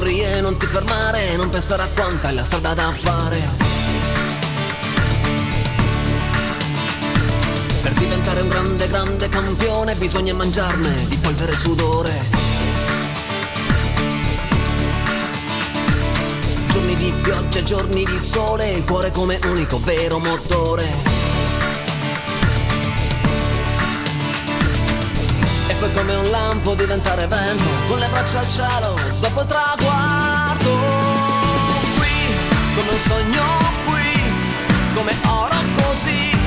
corri e non ti fermare, non pensare a quanta è la strada da fare. Per diventare un grande, grande campione bisogna mangiarne di polvere e sudore. Giorni di pioggia, giorni di sole, il cuore come unico vero motore. E poi come un lampo diventare vento, con le braccia al cielo, dopo il traguardo. Qui, come un sogno qui, come oro così,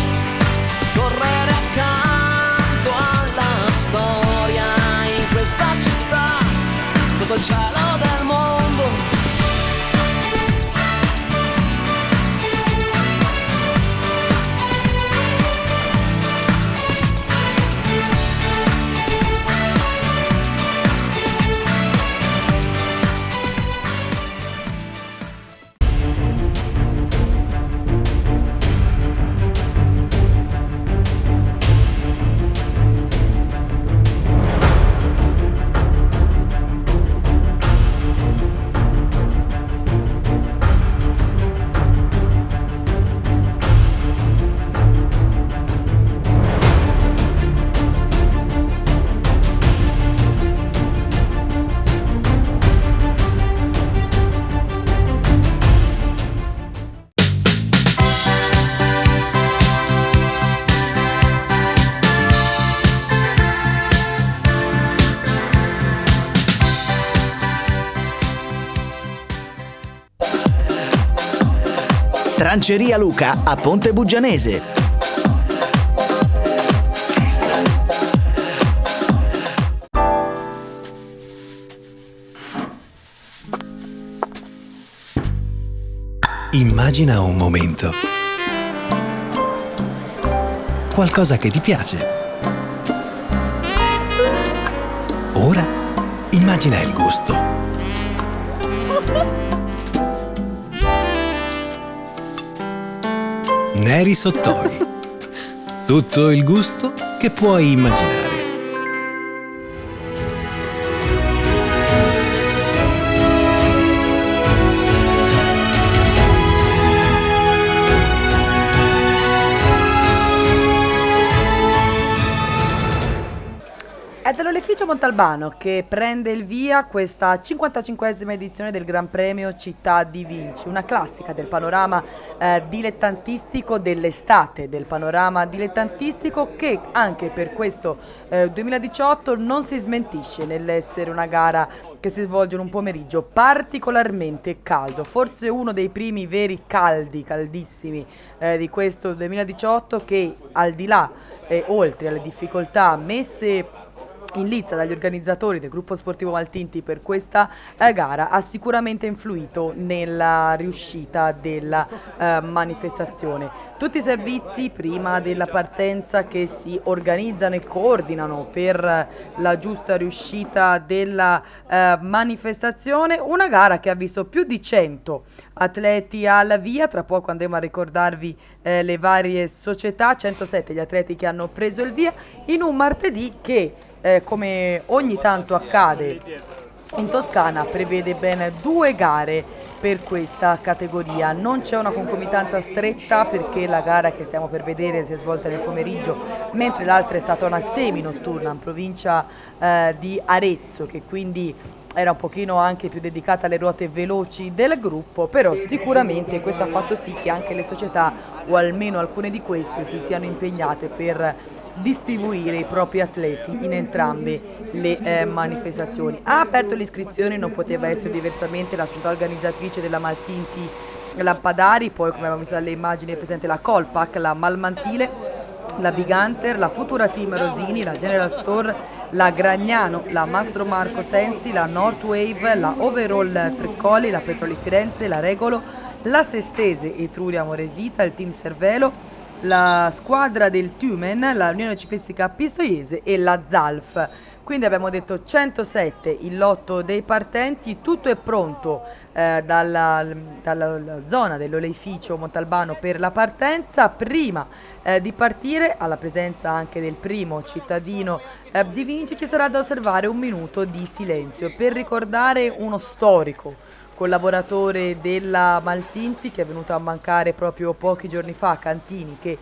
correre accanto alla storia in questa città, sotto il cielo del mondo. Tranceria Luca a Ponte Buggianese. Immagina un momento. Qualcosa che ti piace. Ora immagina il gusto. Neri Sottori. Tutto il gusto che puoi immaginare. È dall'Oleficio Montalbano che prende il via questa 55esima edizione del Gran Premio Città di Vinci, una classica del panorama dilettantistico dell'estate, del panorama dilettantistico che anche per questo 2018 non si smentisce nell'essere una gara che si svolge in un pomeriggio particolarmente caldo, forse uno dei primi veri caldi, caldissimi di questo 2018 che al di là e oltre alle difficoltà messe in lizza dagli organizzatori del gruppo sportivo Maltinti per questa gara ha sicuramente influito nella riuscita della manifestazione. Tutti i servizi prima della partenza che si organizzano e coordinano per la giusta riuscita della manifestazione, una gara che ha visto più di 100 atleti alla via, tra poco andremo a ricordarvi le varie società, 107 gli atleti che hanno preso il via in un martedì che come ogni tanto accade in Toscana prevede ben 2 gare per questa categoria. Non c'è una concomitanza stretta perché la gara che stiamo per vedere si è svolta nel pomeriggio, mentre l'altra è stata una semi-notturna in provincia di Arezzo, che quindi era un pochino anche più dedicata alle ruote veloci del gruppo, però sicuramente questo ha fatto sì che anche le società, o almeno alcune di queste, si siano impegnate per distribuire i propri atleti in entrambe le manifestazioni. Ha aperto l'iscrizione, non poteva essere diversamente, la società organizzatrice della Maltinti Lampadari, poi come abbiamo visto dalle immagini è presente la Colpac, la Malmantile, la Big Hunter, la Futura Team Rosini, la General Store, la Gragnano, la Mastro Marco Sensi, la Northwave, la Overall Treccoli, la Petroli Firenze, la Regolo, la Sestese Etruria Morevita, il Team Cervelo, la squadra del Tumen, la Unione Ciclistica Pistoiese e la Zalf. Quindi abbiamo detto 107 il lotto dei partenti, tutto è pronto dalla zona dell'oleificio Montalbano per la partenza. Prima di partire, alla presenza anche del primo cittadino di Vinci, ci sarà da osservare un minuto di silenzio per ricordare uno storico collaboratore della Maltinti che è venuto a mancare proprio pochi giorni fa, Cantini, che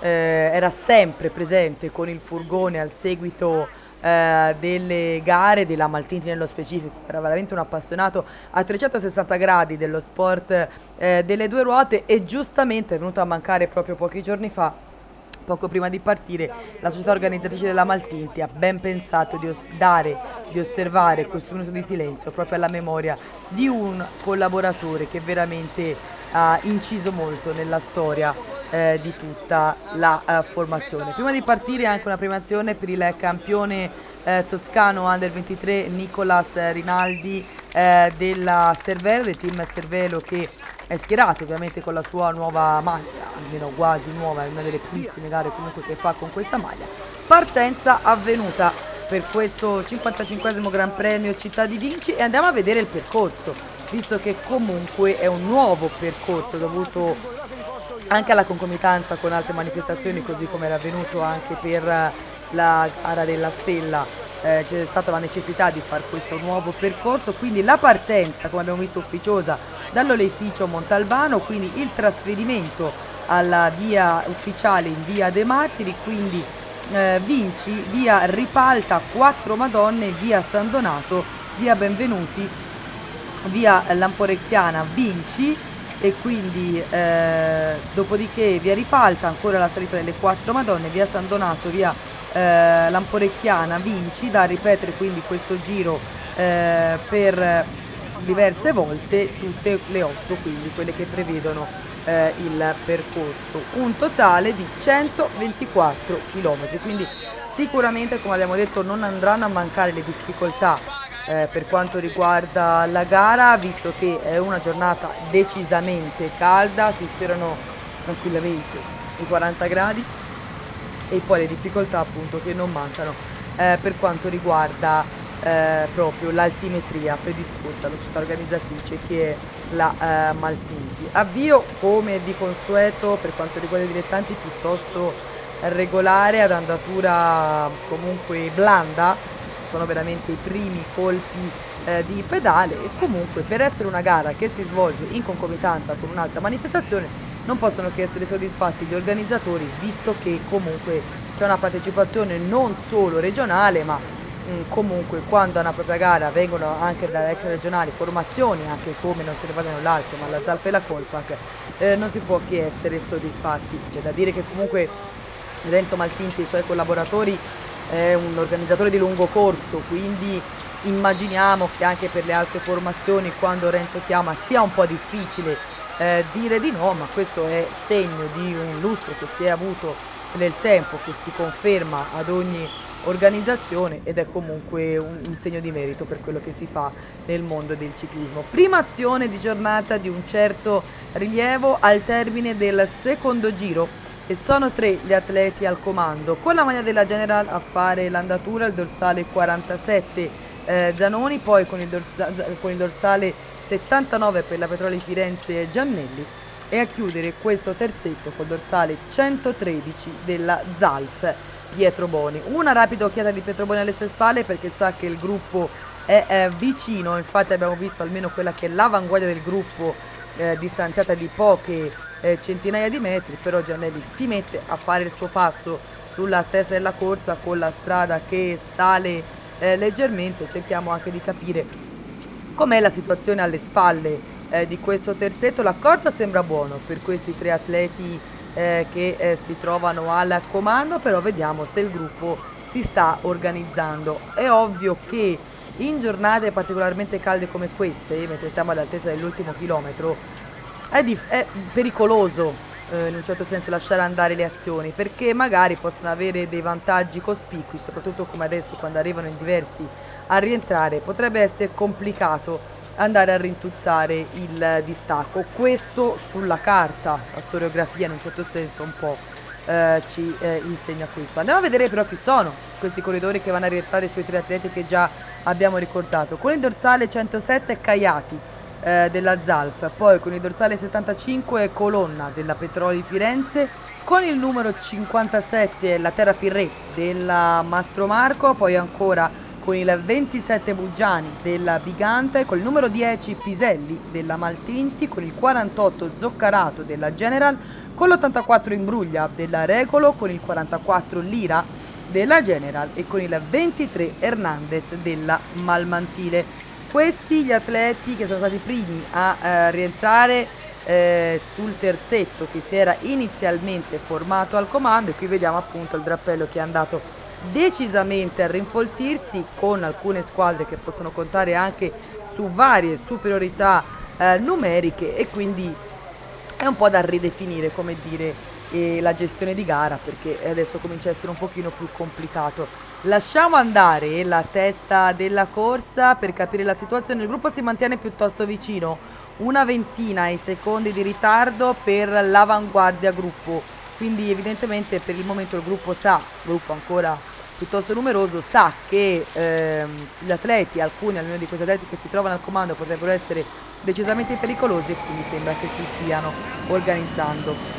era sempre presente con il furgone al seguito delle gare della Maltinti nello specifico. Era veramente un appassionato a 360 gradi dello sport delle due ruote, e giustamente è venuto a mancare proprio pochi giorni fa. Poco prima di partire la società organizzatrice della Maltinti ha ben pensato di osservare questo minuto di silenzio proprio alla memoria di un collaboratore che veramente ha inciso molto nella storia di tutta la formazione. Prima di partire anche una premiazione per il campione toscano Under 23 Nicolas Rinaldi della Cervelo, del team Cervelo, che è schierato ovviamente con la sua nuova maglia, almeno quasi nuova, è una delle primissime gare comunque che fa con questa maglia. Partenza avvenuta per questo 55esimo Gran Premio Città di Vinci, e andiamo a vedere il percorso, visto che comunque è un nuovo percorso dovuto anche alla concomitanza con altre manifestazioni, così come era avvenuto anche per la gara della Stella. C'è stata la necessità di fare questo nuovo percorso, quindi la partenza, come abbiamo visto, ufficiosa dall'oleificio Montalbano, quindi il trasferimento alla via ufficiale in via De Martiri, quindi Vinci, via Ripalta, Quattro Madonne, via San Donato, via Benvenuti, via Lamporecchiana, Vinci, e quindi dopodiché via Ripalta, ancora la salita delle Quattro Madonne, via San Donato, via Lamporecchiana, Vinci, da ripetere quindi questo giro per diverse volte, tutte le 8, quindi quelle che prevedono il percorso, un totale di 124 km, quindi sicuramente, come abbiamo detto, non andranno a mancare le difficoltà per quanto riguarda la gara, visto che è una giornata decisamente calda, si sfiorano tranquillamente i 40 gradi, e poi le difficoltà appunto che non mancano per quanto riguarda proprio l'altimetria predisposta dalla società organizzatrice, che è la Maltinti. Avvio, come di consueto per quanto riguarda i dilettanti, piuttosto regolare, ad andatura comunque blanda, sono veramente i primi colpi di pedale, e comunque per essere una gara che si svolge in concomitanza con un'altra manifestazione non possono che essere soddisfatti gli organizzatori, visto che comunque c'è una partecipazione non solo regionale, ma comunque quando a una propria gara vengono anche dalle extra regionali formazioni, anche come non ce ne vadano l'altro, ma la Zalfa e la Colpac, non si può che essere soddisfatti. C'è da dire che comunque Renzo Maltinti e i suoi collaboratori è un organizzatore di lungo corso, quindi immaginiamo che anche per le altre formazioni, quando Renzo chiama, sia un po' difficile dire di no, ma questo è segno di un lustro che si è avuto nel tempo, che si conferma ad ogni organizzazione, ed è comunque un segno di merito per quello che si fa nel mondo del ciclismo. Prima azione di giornata di un certo rilievo al termine del secondo giro, e sono 3 gli atleti al comando. Con la maglia della General a fare l'andatura il dorsale 47 Zanoni, poi con il dorsale 79 per la Petroli Firenze Giannelli, e a chiudere questo terzetto col dorsale 113 della Zalf Pietro Boni. Una rapida occhiata di Pietro Boni alle sue spalle, perché sa che il gruppo è vicino, infatti abbiamo visto almeno quella che è l'avanguardia del gruppo distanziata di poche centinaia di metri, però Giannelli si mette a fare il suo passo sulla testa della corsa con la strada che sale leggermente. Cerchiamo anche di capire com'è la situazione alle spalle di questo terzetto. L'accordo sembra buono per questi 3 atleti che si trovano al comando, però vediamo se il gruppo si sta organizzando. È ovvio che in giornate particolarmente calde come queste, mentre siamo all'altezza dell'ultimo chilometro, è pericoloso in un certo senso lasciare andare le azioni, perché magari possono avere dei vantaggi cospicui, soprattutto come adesso quando arrivano in diversi a rientrare, potrebbe essere complicato andare a rintuzzare il distacco. Questo sulla carta, la storiografia in un certo senso un po' ci insegna questo. Andiamo a vedere però chi sono questi corridori che vanno a rientrare sui 3 atleti che già abbiamo ricordato. Con il dorsale 107 Caiati della Zalf, poi con il dorsale 75 Colonna della Petroli Firenze, con il numero 57 la Terra Pirré della Mastro Marco, poi ancora con il 27 Buggiani della Bigante, con il numero 10 Piselli della Maltinti, con il 48 Zoccarato della General, con l'84 Imbruglia della Regolo, con il 44 Lira della General e con il 23 Hernandez della Malmantile. Questi gli atleti che sono stati i primi a rientrare sul terzetto che si era inizialmente formato al comando, e qui vediamo appunto il drappello che è andato decisamente a rinfoltirsi, con alcune squadre che possono contare anche su varie superiorità numeriche, e quindi è un po' da ridefinire, come dire, la gestione di gara, perché adesso comincia a essere un pochino più complicato. Lasciamo andare la testa della corsa per capire la situazione. Il gruppo si mantiene piuttosto vicino, una ventina ai secondi di ritardo per l'avanguardia gruppo, quindi evidentemente per il momento il gruppo ancora piuttosto numeroso, sa che gli atleti, almeno di questi atleti che si trovano al comando, potrebbero essere decisamente pericolosi, e quindi sembra che si stiano organizzando.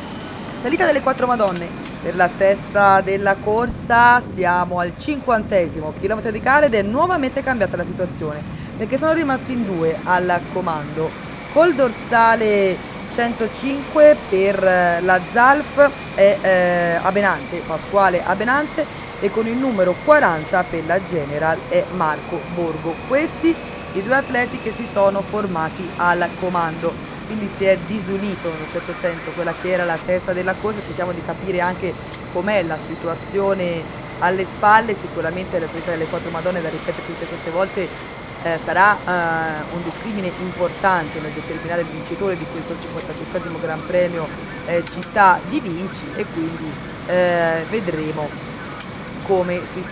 Salita delle 4 Madonne per la testa della corsa, siamo al 50° chilometro di gara ed è nuovamente cambiata la situazione, perché sono rimasti in 2 al comando. Col dorsale 105 per la Zalf è Pasquale Abenante, e con il numero 40 per la General è Marco Borgo. Questi i 2 atleti che si sono formati al comando, quindi si è disunito in un certo senso quella che era la testa della corsa. Cerchiamo di capire anche com'è la situazione alle spalle. Sicuramente la salita delle 4 Madonne, da ripetere tutte queste volte, sarà un discrimine importante nel determinare il vincitore di questo 55° Gran Premio Città di Vinci, e quindi vedremo come si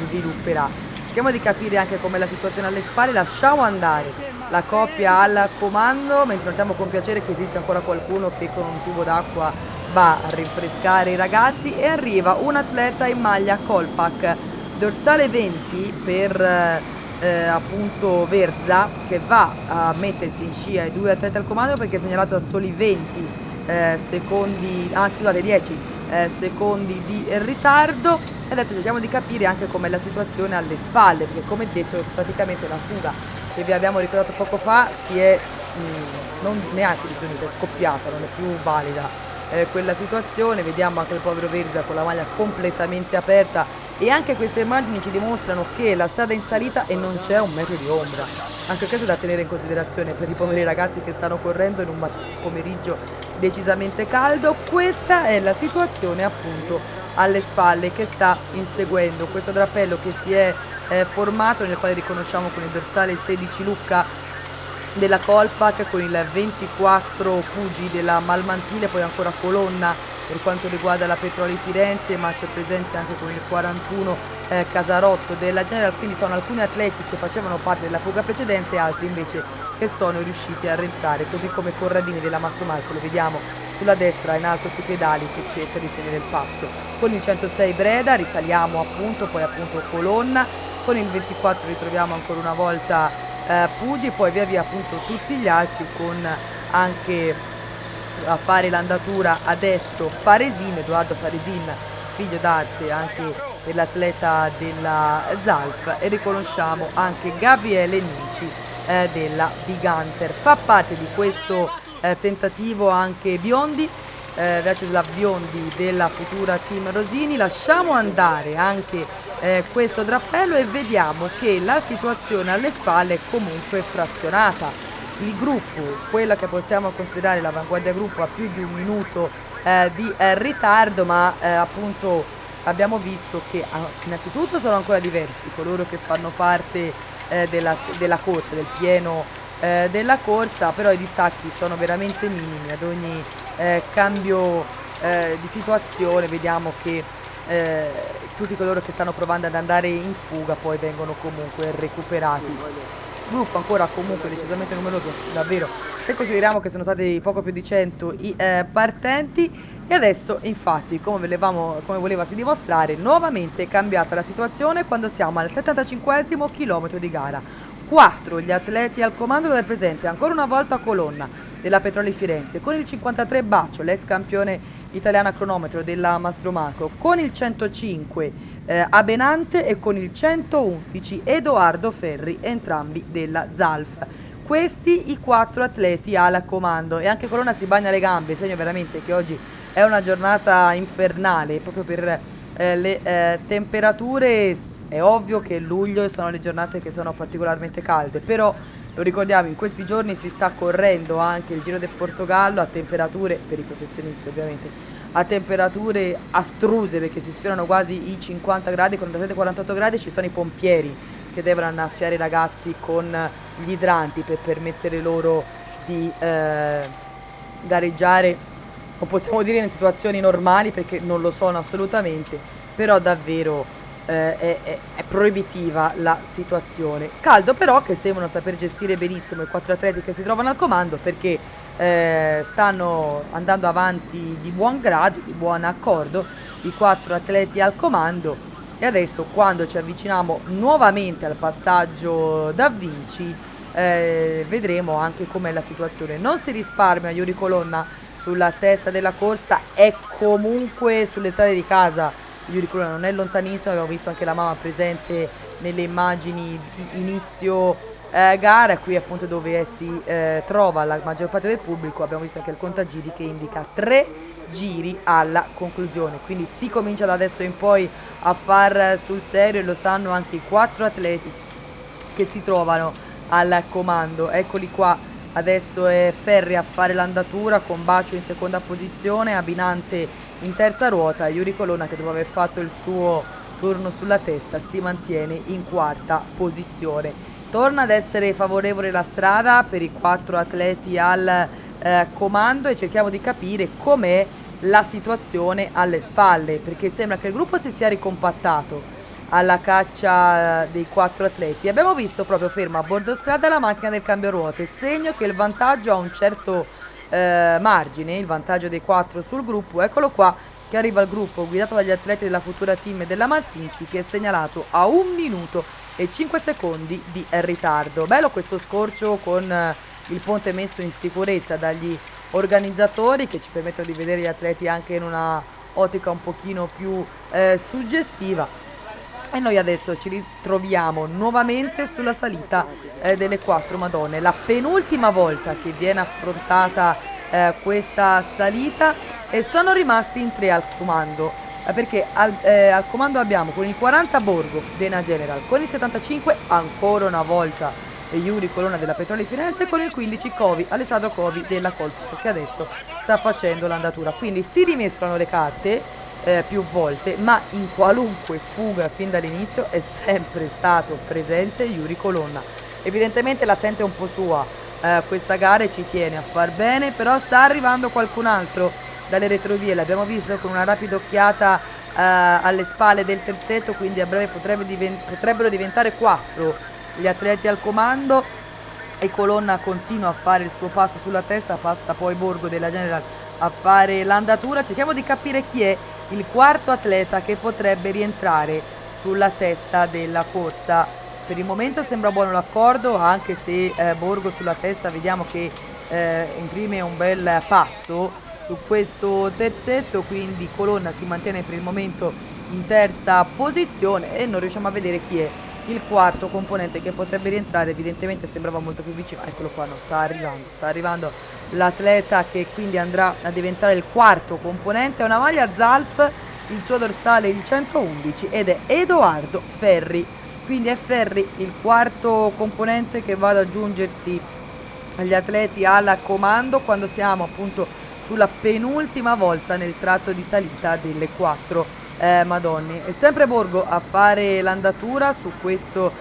svilupperà. Cerchiamo di capire anche com'è la situazione alle spalle. Lasciamo andare la coppia al comando, mentre notiamo con piacere che esiste ancora qualcuno che con un tubo d'acqua va a rinfrescare i ragazzi, e arriva un atleta in maglia Colpac, dorsale 20 per appunto Verza, che va a mettersi in scia ai 2 atleti al comando, perché è segnalato a soli 10 secondi di ritardo. E adesso cerchiamo di capire anche com'è la situazione alle spalle, perché come detto praticamente la fuga che vi abbiamo ricordato poco fa si è non neanche disunita, è scoppiata, non è più valida quella situazione. Vediamo anche il povero Verza con la maglia completamente aperta, e anche queste immagini ci dimostrano che la strada è in salita e non c'è un metro di ombra. Anche questo è da tenere in considerazione per i poveri ragazzi che stanno correndo in un pomeriggio decisamente caldo. Questa è la situazione appunto alle spalle, che sta inseguendo questo drappello che si è formato, nel quale riconosciamo con il dorsale 16 Lucca della Colpac, con il 24 Pugi della Malmantile, poi ancora Colonna per quanto riguarda la Petroli Firenze, ma c'è presente anche con il 41 Casarotto della General. Quindi sono alcuni atleti che facevano parte della fuga precedente, altri invece che sono riusciti a rientrare, così come Corradini della Mastro Marco, lo vediamo sulla destra in alto sui pedali che cerca di tenere il passo. Con il 106 Breda risaliamo appunto, poi appunto Colonna, con il 24 ritroviamo ancora una volta Pugi, poi via via appunto tutti gli altri, con anche a fare l'andatura adesso Edoardo Faresin, figlio d'arte anche dell'atleta della Zalf, e riconosciamo anche Gabriele Ninci della Big Hunter. Fa parte di questo tentativo anche Biondi, Vyacheslav Biondi della futura Team Rosini. Lasciamo andare anche questo drappello e vediamo che la situazione alle spalle è comunque frazionata. Il gruppo, quella che possiamo considerare l'avanguardia gruppo, ha più di un minuto di ritardo, ma appunto abbiamo visto che innanzitutto sono ancora diversi coloro che fanno parte della corsa, del pieno della corsa, però i distacchi sono veramente minimi. Ad ogni cambio di situazione vediamo che tutti coloro che stanno provando ad andare in fuga poi vengono comunque recuperati gruppo ancora comunque decisamente numeroso, davvero, se consideriamo che sono stati poco più di 100 i partenti. E adesso infatti, come volevasi dimostrare, nuovamente è cambiata la situazione quando siamo al 75esimo chilometro di gara. 4 gli atleti al comando, dove è presente ancora una volta Colonna della Petroli Firenze, con il 53 Baccio, l'ex campione italiana cronometro della Mastromarco, con il 105 Abenante e con il 111 Edoardo Ferri, entrambi della Zalf. Questi i 4 atleti al comando, e anche Colonna si bagna le gambe, segno veramente che oggi è una giornata infernale proprio per le temperature. È ovvio che luglio sono le giornate che sono particolarmente calde, però lo ricordiamo, in questi giorni si sta correndo anche il Giro del Portogallo a temperature, per i professionisti ovviamente, a temperature astruse, perché si sfiorano quasi i 50 gradi, 47-48 gradi. Ci sono i pompieri che devono annaffiare i ragazzi con gli idranti per permettere loro di gareggiare, non possiamo dire in situazioni normali perché non lo sono assolutamente, però davvero è proibitiva la situazione. Caldo però che sembrano saper gestire benissimo i 4 atleti che si trovano al comando, perché stanno andando avanti di buon grado, di buon accordo, i 4 atleti al comando. E adesso, quando ci avviciniamo nuovamente al passaggio da Vinci, vedremo anche com'è la situazione. Non si risparmia Yuri Colonna sulla testa della corsa, è comunque sulle strade di casa. Yuri Colonna non è lontanissimo, abbiamo visto anche la mamma presente nelle immagini di inizio gara, qui appunto dove si trova la maggior parte del pubblico. Abbiamo visto anche il contagiri che indica 3 giri alla conclusione, quindi si comincia da adesso in poi a far sul serio, e lo sanno anche i 4 atleti che si trovano al comando. Eccoli qua, adesso è Ferri a fare l'andatura con Bacio in seconda posizione, Abbinante in terza ruota. Yuri Colonna, che dopo aver fatto il suo turno sulla testa, si mantiene in quarta posizione. Torna ad essere favorevole la strada per i 4 atleti al comando, e cerchiamo di capire com'è la situazione alle spalle, perché sembra che il gruppo si sia ricompattato alla caccia dei 4 atleti. Abbiamo visto proprio ferma a bordo strada la macchina del cambio ruote, segno che il vantaggio ha un certo margine, il vantaggio dei 4 sul gruppo. Eccolo qua che arriva il gruppo guidato dagli atleti della Futura Team e della Maltinchi, che è segnalato a 1 minuto e 5 secondi di ritardo. Bello questo scorcio con il ponte messo in sicurezza dagli organizzatori, che ci permettono di vedere gli atleti anche in una ottica un pochino più suggestiva. E noi adesso ci ritroviamo nuovamente sulla salita delle 4 Madonne, la penultima volta che viene affrontata questa salita, e sono rimasti in 3 al comando, perché al comando abbiamo con il 40 Borgo Dena General, con il 75 ancora una volta Yuri Colonna della Petroli Firenze, e con il 15 Covi, Alessandro Covi della Colpo, che adesso sta facendo l'andatura. Quindi si rimescolano le carte più volte, ma in qualunque fuga fin dall'inizio è sempre stato presente Yuri Colonna. Evidentemente la sente un po' sua questa gara e ci tiene a far bene, però sta arrivando qualcun altro dalle retrovie, l'abbiamo visto con una rapida occhiata alle spalle del terzetto, quindi a breve potrebbero diventare 4 gli atleti al comando, e Colonna continua a fare il suo passo sulla testa, passa poi Borgo della General a fare l'andatura. Cerchiamo di capire chi è il 4º atleta che potrebbe rientrare sulla testa della corsa. Per il momento sembra buono l'accordo, anche se Borgo sulla testa vediamo che imprime un bel passo su questo terzetto, quindi Colonna si mantiene per il momento in terza posizione e non riusciamo a vedere chi è il 4º componente che potrebbe rientrare. Evidentemente sembrava molto più vicino, eccolo qua, no, sta arrivando l'atleta che quindi andrà a diventare il 4º componente. È una maglia Zalf, il suo dorsale il 111 ed è Edoardo Ferri, quindi è Ferri il 4º componente che va ad aggiungersi agli atleti al comando quando siamo appunto sulla penultima volta nel tratto di salita delle 4 Madonne. È sempre Borgo a fare l'andatura su questo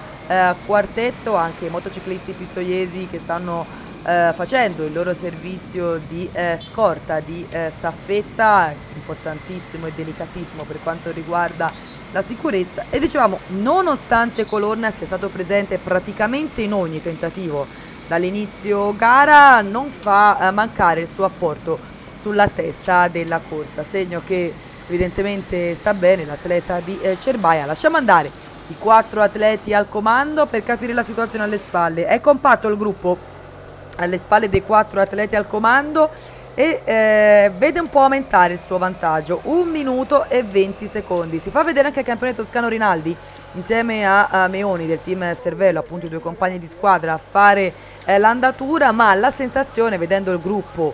quartetto, anche motociclisti pistoiesi che stanno facendo il loro servizio di scorta, di staffetta, importantissimo e delicatissimo per quanto riguarda la sicurezza. E dicevamo, nonostante Colonna sia stato presente praticamente in ogni tentativo dall'inizio gara, non fa mancare il suo apporto sulla testa della corsa, segno che evidentemente sta bene l'atleta di Cerbaia. Lasciamo andare i 4 atleti al comando per capire la situazione alle spalle. È compatto il gruppo alle spalle dei 4 atleti al comando e vede un po' aumentare il suo vantaggio, 1 minuto e 20 secondi. Si fa vedere anche il campione toscano Rinaldi insieme a Meoni del team Cervello, appunto i 2 compagni di squadra, a fare l'andatura, ma la sensazione, vedendo il gruppo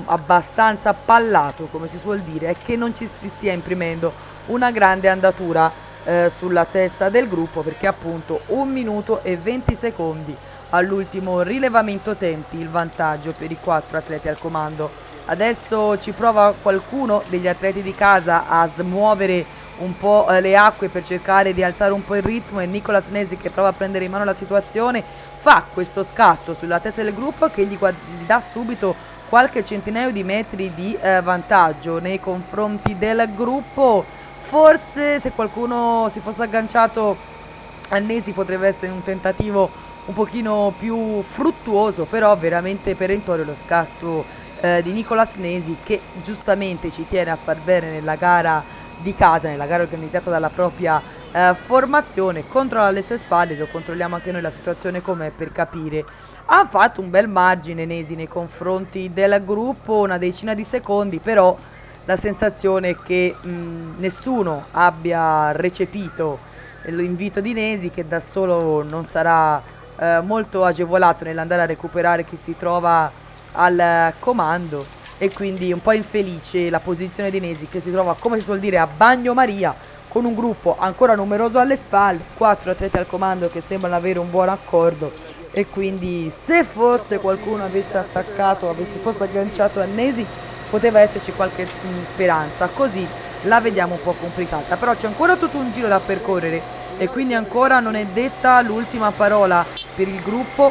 abbastanza pallato, come si suol dire, è che non ci si stia imprimendo una grande andatura sulla testa del gruppo, perché appunto 1 minuto e 20 secondi all'ultimo rilevamento tempi il vantaggio per i 4 atleti al comando. Adesso ci prova qualcuno degli atleti di casa a smuovere un po' le acque per cercare di alzare un po' il ritmo, e Nicolas Nesi, che prova a prendere in mano la situazione, fa questo scatto sulla testa del gruppo che gli dà subito qualche centinaio di metri di vantaggio nei confronti del gruppo. Forse se qualcuno si fosse agganciato a Nesi potrebbe essere un tentativo un pochino più fruttuoso, però veramente perentorio lo scatto di Nicolas Nesi, che giustamente ci tiene a far bene nella gara di casa, nella gara organizzata dalla propria formazione. Controlla le sue spalle, lo controlliamo anche noi la situazione com'è per capire. Ha fatto un bel margine Nesi nei confronti del gruppo, una decina di secondi, però la sensazione è che nessuno abbia recepito l'invito di Nesi, che da solo non sarà molto agevolato nell'andare a recuperare chi si trova al comando, e quindi un po' infelice la posizione di Nesi, che si trova, come si suol dire, a bagnomaria con un gruppo ancora numeroso alle spalle, 4 atleti al comando che sembrano avere un buon accordo, e quindi se forse qualcuno avesse attaccato, fosse agganciato a Nesi, poteva esserci qualche speranza. Così la vediamo un po' complicata, però c'è ancora tutto un giro da percorrere e quindi ancora non è detta l'ultima parola per il gruppo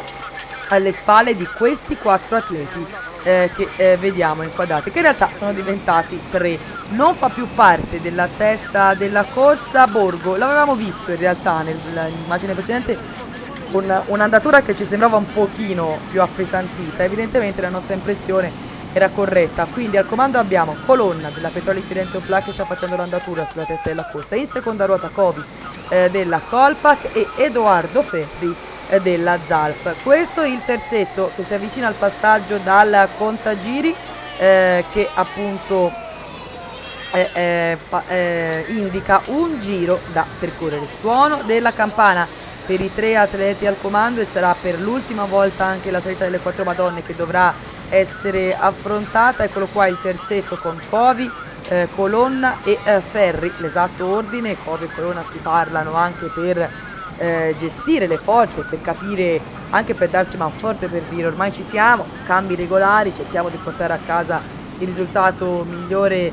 alle spalle di questi 4 atleti che vediamo inquadrati, che in realtà sono diventati 3. Non fa più parte della testa della corsa Borgo, l'avevamo visto in realtà nell'immagine precedente con un'andatura che ci sembrava un pochino più appesantita. Evidentemente la nostra impressione era corretta. Quindi al comando abbiamo Colonna della Petroli Firenze Opla, che sta facendo l'andatura sulla testa della corsa, in seconda ruota Covi della Colpac e Edoardo Ferri della Zalf. Questo è il terzetto che si avvicina al passaggio dal contagiri che appunto indica un giro da percorrere. Suono della campana per i 3 atleti al comando, e sarà per l'ultima volta anche la salita delle 4 Madonne che dovrà essere affrontata. Eccolo qua il terzetto con Covi, Colonna e Ferri, l'esatto ordine. Covi e Colonna si parlano anche per gestire le forze, per capire, anche per darsi manforte, per dire ormai ci siamo, cambi regolari, cerchiamo di portare a casa il risultato migliore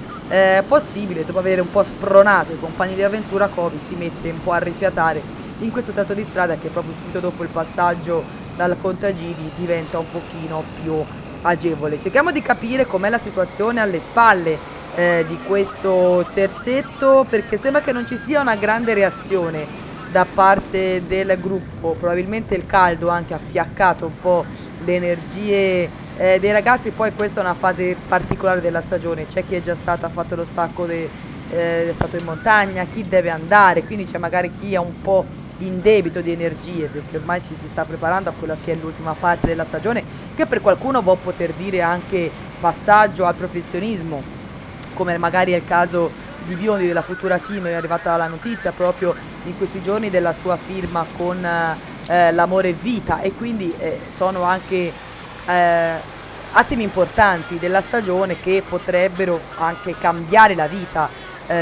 possibile. Dopo aver un po' spronato i compagni di avventura, Covi si mette un po' a rifiatare in questo tratto di strada che proprio subito dopo il passaggio dal contagiri diventa un pochino più agevole. Cerchiamo di capire com'è la situazione alle spalle di questo terzetto, perché sembra che non ci sia una grande reazione da parte del gruppo. Probabilmente il caldo anche ha fiaccato un po' le energie dei ragazzi. Poi questa è una fase particolare della stagione, c'è chi è già stato, ha fatto lo stacco, è stato in montagna, chi deve andare, quindi c'è magari chi è un po' in debito di energie, perché ormai ci si sta preparando a quella che è l'ultima parte della stagione, che per qualcuno può poter dire anche passaggio al professionismo, come magari è il caso di Biondi della Futura Team. È arrivata la notizia proprio in questi giorni della sua firma con l'Amore Vita, e quindi sono anche attimi importanti della stagione che potrebbero anche cambiare la vita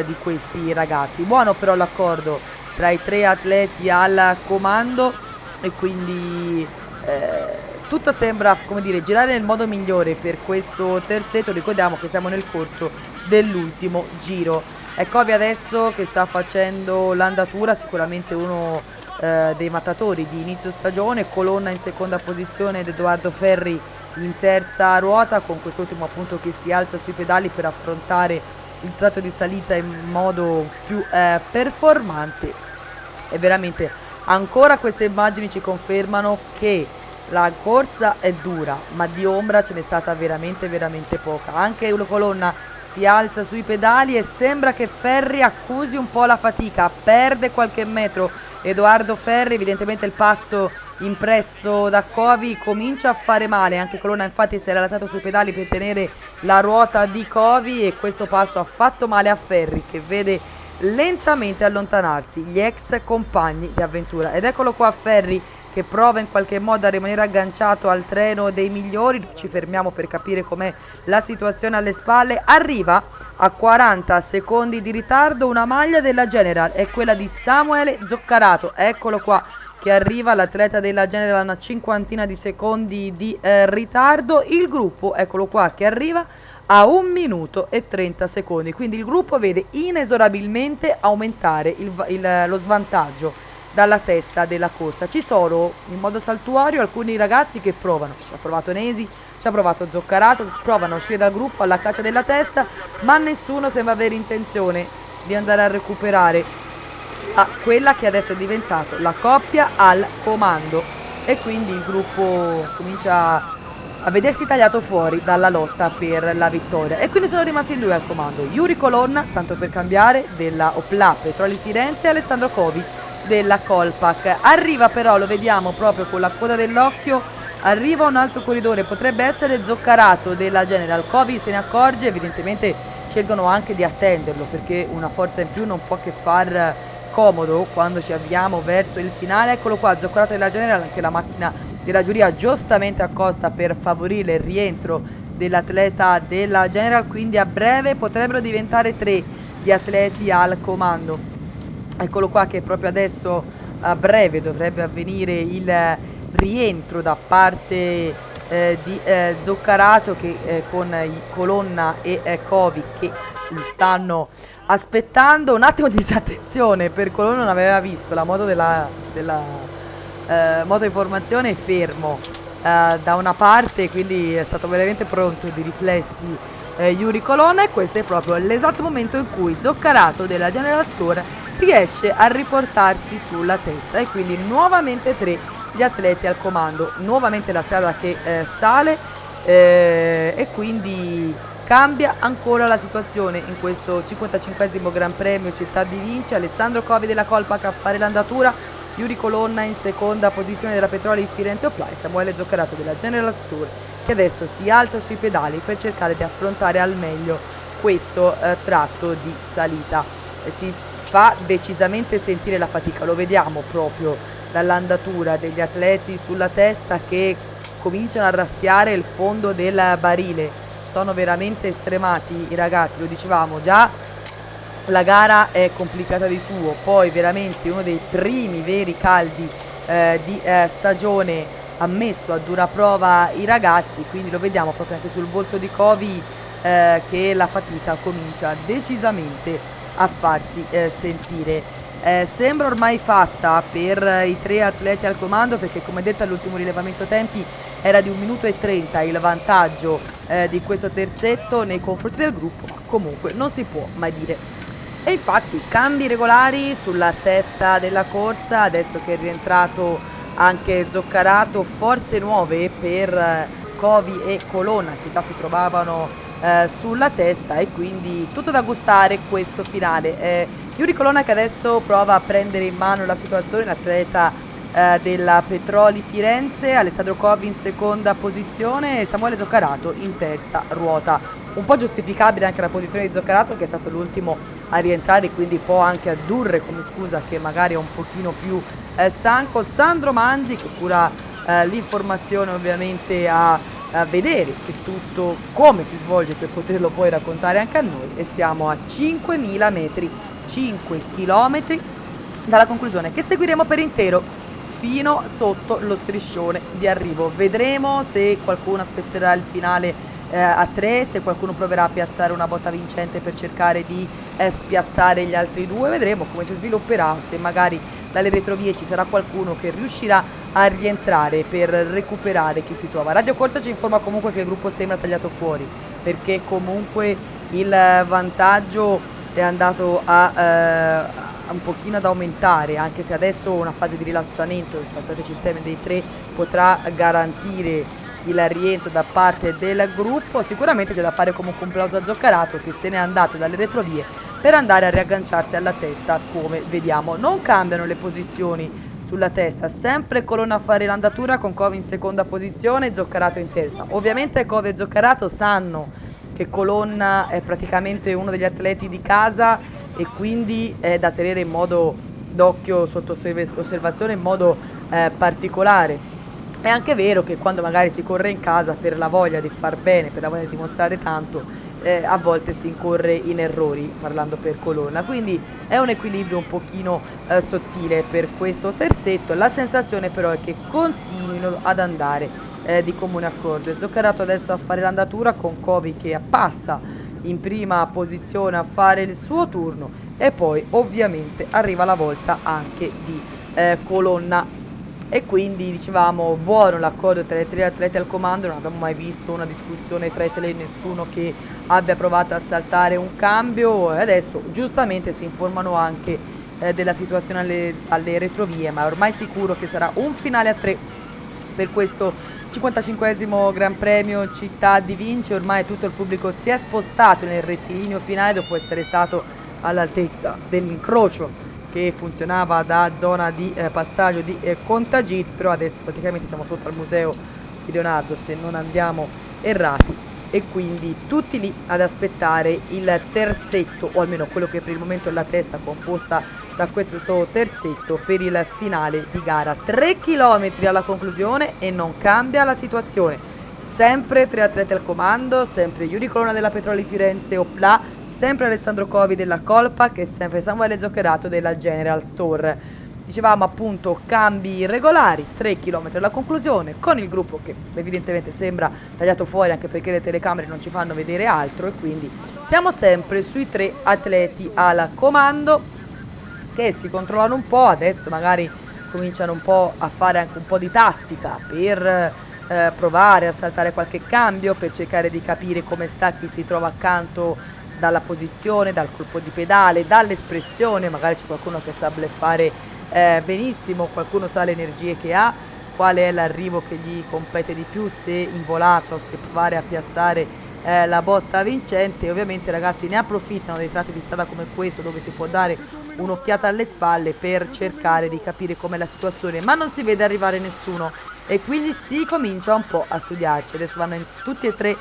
di questi ragazzi. Buono però l'accordo tra i 3 atleti al comando, e quindi tutto sembra, come dire, girare nel modo migliore per questo terzetto. Ricordiamo che siamo nel corso dell'ultimo giro. È Covi adesso che sta facendo l'andatura, sicuramente uno dei mattatori di inizio stagione. Colonna in seconda posizione ed Edoardo Ferri in terza ruota, con quest'ultimo appunto che si alza sui pedali per affrontare il tratto di salita in modo più performante. E veramente ancora queste immagini ci confermano che la corsa è dura, ma di ombra ce n'è stata veramente veramente poca. Anche una colonna si alza sui pedali e sembra che Ferri accusi un po' la fatica, perde qualche metro Edoardo Ferri, evidentemente il passo impresso da Covi comincia a fare male. Anche Colonna infatti si era alzato sui pedali per tenere la ruota di Covi, e questo passo ha fatto male a Ferri, che vede lentamente allontanarsi gli ex compagni di avventura. Ed eccolo qua Ferri che prova in qualche modo a rimanere agganciato al treno dei migliori. Ci fermiamo per capire com'è la situazione alle spalle. Arriva a 40 secondi di ritardo una maglia della General, è quella di Samuele Zoccarato. Eccolo qua che arriva l'atleta della General a una cinquantina di secondi di ritardo. Il gruppo, eccolo qua che arriva a 1 minuto e 30 secondi. Quindi il gruppo vede inesorabilmente aumentare lo svantaggio dalla testa della corsa. Ci sono in modo saltuario alcuni ragazzi che provano, ci ha provato Nesi, ci ha provato Zoccarato, provano a uscire dal gruppo alla caccia della testa, ma nessuno sembra avere intenzione di andare a recuperare quella che adesso è diventato la coppia al comando, e quindi il gruppo comincia a vedersi tagliato fuori dalla lotta per la vittoria. E quindi sono rimasti 2 al comando: Yuri Colonna, tanto per cambiare, della Opla Petroli Firenze, e Alessandro Covi della Colpac. Arriva però, lo vediamo proprio con la coda dell'occhio, arriva un altro corridore, potrebbe essere Zoccarato della General. Covi se ne accorge, evidentemente scelgono anche di attenderlo, perché una forza in più non può che far comodo quando ci avviamo verso il finale. Eccolo qua Zoccarato della General, anche la macchina della giuria giustamente accosta per favorire il rientro dell'atleta della General, quindi a breve potrebbero diventare 3 gli atleti al comando. Eccolo qua che proprio adesso a breve dovrebbe avvenire il rientro da parte di Zoccarato, che con Colonna e Covi che stanno aspettando. Un attimo di disattenzione per Colonna, non aveva visto la moto della moto di formazione è fermo da una parte, quindi è stato veramente pronto di riflessi Yuri Colonna, e questo è proprio l'esatto momento in cui Zoccarato della General Store riesce a riportarsi sulla testa, e quindi nuovamente 3 gli atleti al comando, nuovamente la strada che sale, e quindi cambia ancora la situazione in questo 55esimo Gran Premio Città di Vinci. Alessandro Covi della Colpac a fare l'andatura, Yuri Colonna in seconda posizione della Petroli Firenze Opla, e Samuele Zoccarato della General Store che adesso si alza sui pedali per cercare di affrontare al meglio questo tratto di salita. Si fa decisamente sentire la fatica, lo vediamo proprio dall'andatura degli atleti sulla testa che cominciano a raschiare il fondo del barile. Sono veramente stremati i ragazzi, lo dicevamo già, la gara è complicata di suo, poi veramente uno dei primi veri caldi di stagione ha messo a dura prova i ragazzi, quindi lo vediamo proprio anche sul volto di Covi che la fatica comincia decisamente a farsi sentire. Sembra ormai fatta per i 3 atleti al comando, perché come detto all'ultimo rilevamento tempi era di 1 minuto e 30 il vantaggio di questo terzetto nei confronti del gruppo, ma comunque non si può mai dire. E infatti cambi regolari sulla testa della corsa, adesso che è rientrato anche Zoccarato, forze nuove per Covi e Colonna che già si trovavano sulla testa, e quindi tutto da gustare questo finale. Yuri Colonna che adesso prova a prendere in mano la situazione, l'atleta della Petroli Firenze, Alessandro Covi in seconda posizione e Samuele Zoccarato in terza ruota. Un po' giustificabile anche la posizione di Zoccarato, che è stato l'ultimo a rientrare, quindi può anche addurre come scusa che magari è un pochino più stanco. Sandro Manzi che cura l'informazione ovviamente a vedere che tutto come si svolge per poterlo poi raccontare anche a noi, e siamo a 5.000 metri, 5 chilometri dalla conclusione, che seguiremo per intero fino sotto lo striscione di arrivo. Vedremo se qualcuno aspetterà il finale a 3, se qualcuno proverà a piazzare una botta vincente per cercare di spiazzare gli altri 2. Vedremo come si svilupperà, se magari dalle retrovie ci sarà qualcuno che riuscirà a rientrare per recuperare chi si trova. Radio Corta ci informa comunque che il gruppo sembra tagliato fuori, perché comunque il vantaggio è andato a un pochino ad aumentare, anche se adesso una fase di rilassamento, passateci il termine dei 3, potrà garantire il rientro da parte del gruppo. Sicuramente c'è da fare comunque un plauso a Zoccarato, che se n'è andato dalle retrovie per andare a riagganciarsi alla testa, come vediamo. Non cambiano le posizioni sulla testa, sempre Colonna a fare l'andatura con Covi in seconda posizione e Zoccarato in terza. Ovviamente Covi e Zoccarato sanno che Colonna è praticamente uno degli atleti di casa e quindi è da tenere in modo d'occhio, sotto osservazione in modo particolare. È anche vero che quando magari si corre in casa per la voglia di far bene, per la voglia di dimostrare tanto, a volte si incorre in errori, parlando per Colonna, quindi è un equilibrio un pochino sottile per questo terzetto. La sensazione però è che continuino ad andare di comune accordo. Zoccarato adesso a fare l'andatura con Covi che passa in prima posizione a fare il suo turno, e poi ovviamente arriva la volta anche di Colonna. E quindi dicevamo buono l'accordo tra i 3 atleti al comando, non abbiamo mai visto una discussione tra i 3, nessuno che abbia provato a saltare un cambio, e adesso giustamente si informano anche della situazione alle retrovie, ma è ormai sicuro che sarà un finale a 3 per questo 55esimo Gran Premio Città di Vinci. Ormai tutto il pubblico si è spostato nel rettilineo finale dopo essere stato all'altezza dell'incrocio che funzionava da zona di passaggio di Contagit, però adesso praticamente siamo sotto al museo di Leonardo, se non andiamo errati, e quindi tutti lì ad aspettare il terzetto, o almeno quello che per il momento è la testa composta da questo terzetto per il finale di gara. 3 chilometri alla conclusione e non cambia la situazione. Sempre 3 atleti al comando, sempre Yuri Colonna della Petroli Firenze Opla, sempre Alessandro Covi della Colpa, che è sempre Samuele Zoccarato della General Store. Dicevamo appunto cambi irregolari, 3 km alla conclusione, con il gruppo che evidentemente sembra tagliato fuori anche perché le telecamere non ci fanno vedere altro, e quindi siamo sempre sui 3 atleti al comando che si controllano un po'. Adesso magari cominciano un po' a fare anche un po' di tattica per provare a saltare qualche cambio, per cercare di capire come sta chi si trova accanto, dalla posizione, dal colpo di pedale, dall'espressione. Magari c'è qualcuno che sa bluffare benissimo, qualcuno sa le energie che ha, qual è l'arrivo che gli compete di più, se in volata o se provare a piazzare la botta vincente. Ovviamente ragazzi ne approfittano dei tratti di strada come questo, dove si può dare un'occhiata alle spalle per cercare di capire com'è la situazione, ma non si vede arrivare nessuno e quindi si comincia un po' a studiarci. Adesso vanno tutti e 3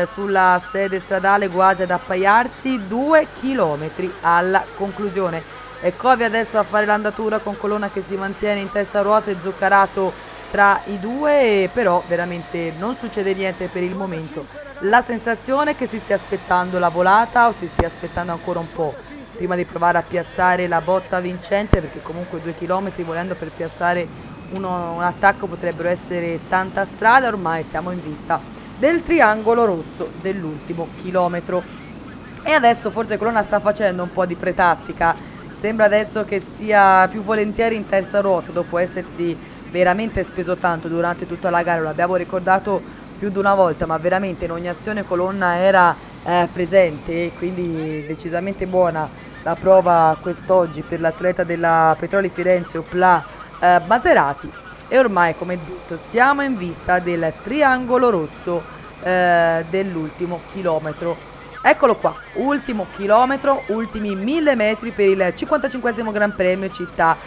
sulla sede stradale quasi ad appaiarsi, 2 chilometri alla conclusione. E Covi adesso a fare l'andatura con Colonna che si mantiene in terza ruota e Zoccarato tra i due, però veramente non succede niente per il momento. La sensazione è che si stia aspettando la volata o si stia aspettando ancora un po' prima di provare a piazzare la botta vincente, perché comunque 2 chilometri volendo per piazzare un attacco potrebbero essere tanta strada. Ormai siamo in vista del triangolo rosso dell'ultimo chilometro e adesso forse Colonna sta facendo un po' di pretattica, sembra adesso che stia più volentieri in terza ruota dopo essersi veramente speso tanto durante tutta la gara. Lo abbiamo ricordato più di una volta, ma veramente in ogni azione Colonna era presente, quindi decisamente buona la prova quest'oggi per l'atleta della Petroli Firenze Opla Maserati. E ormai, come detto, siamo in vista del triangolo rosso dell'ultimo chilometro. Eccolo qua, ultimo chilometro, ultimi 1000 metri per il 55esimo Gran Premio Città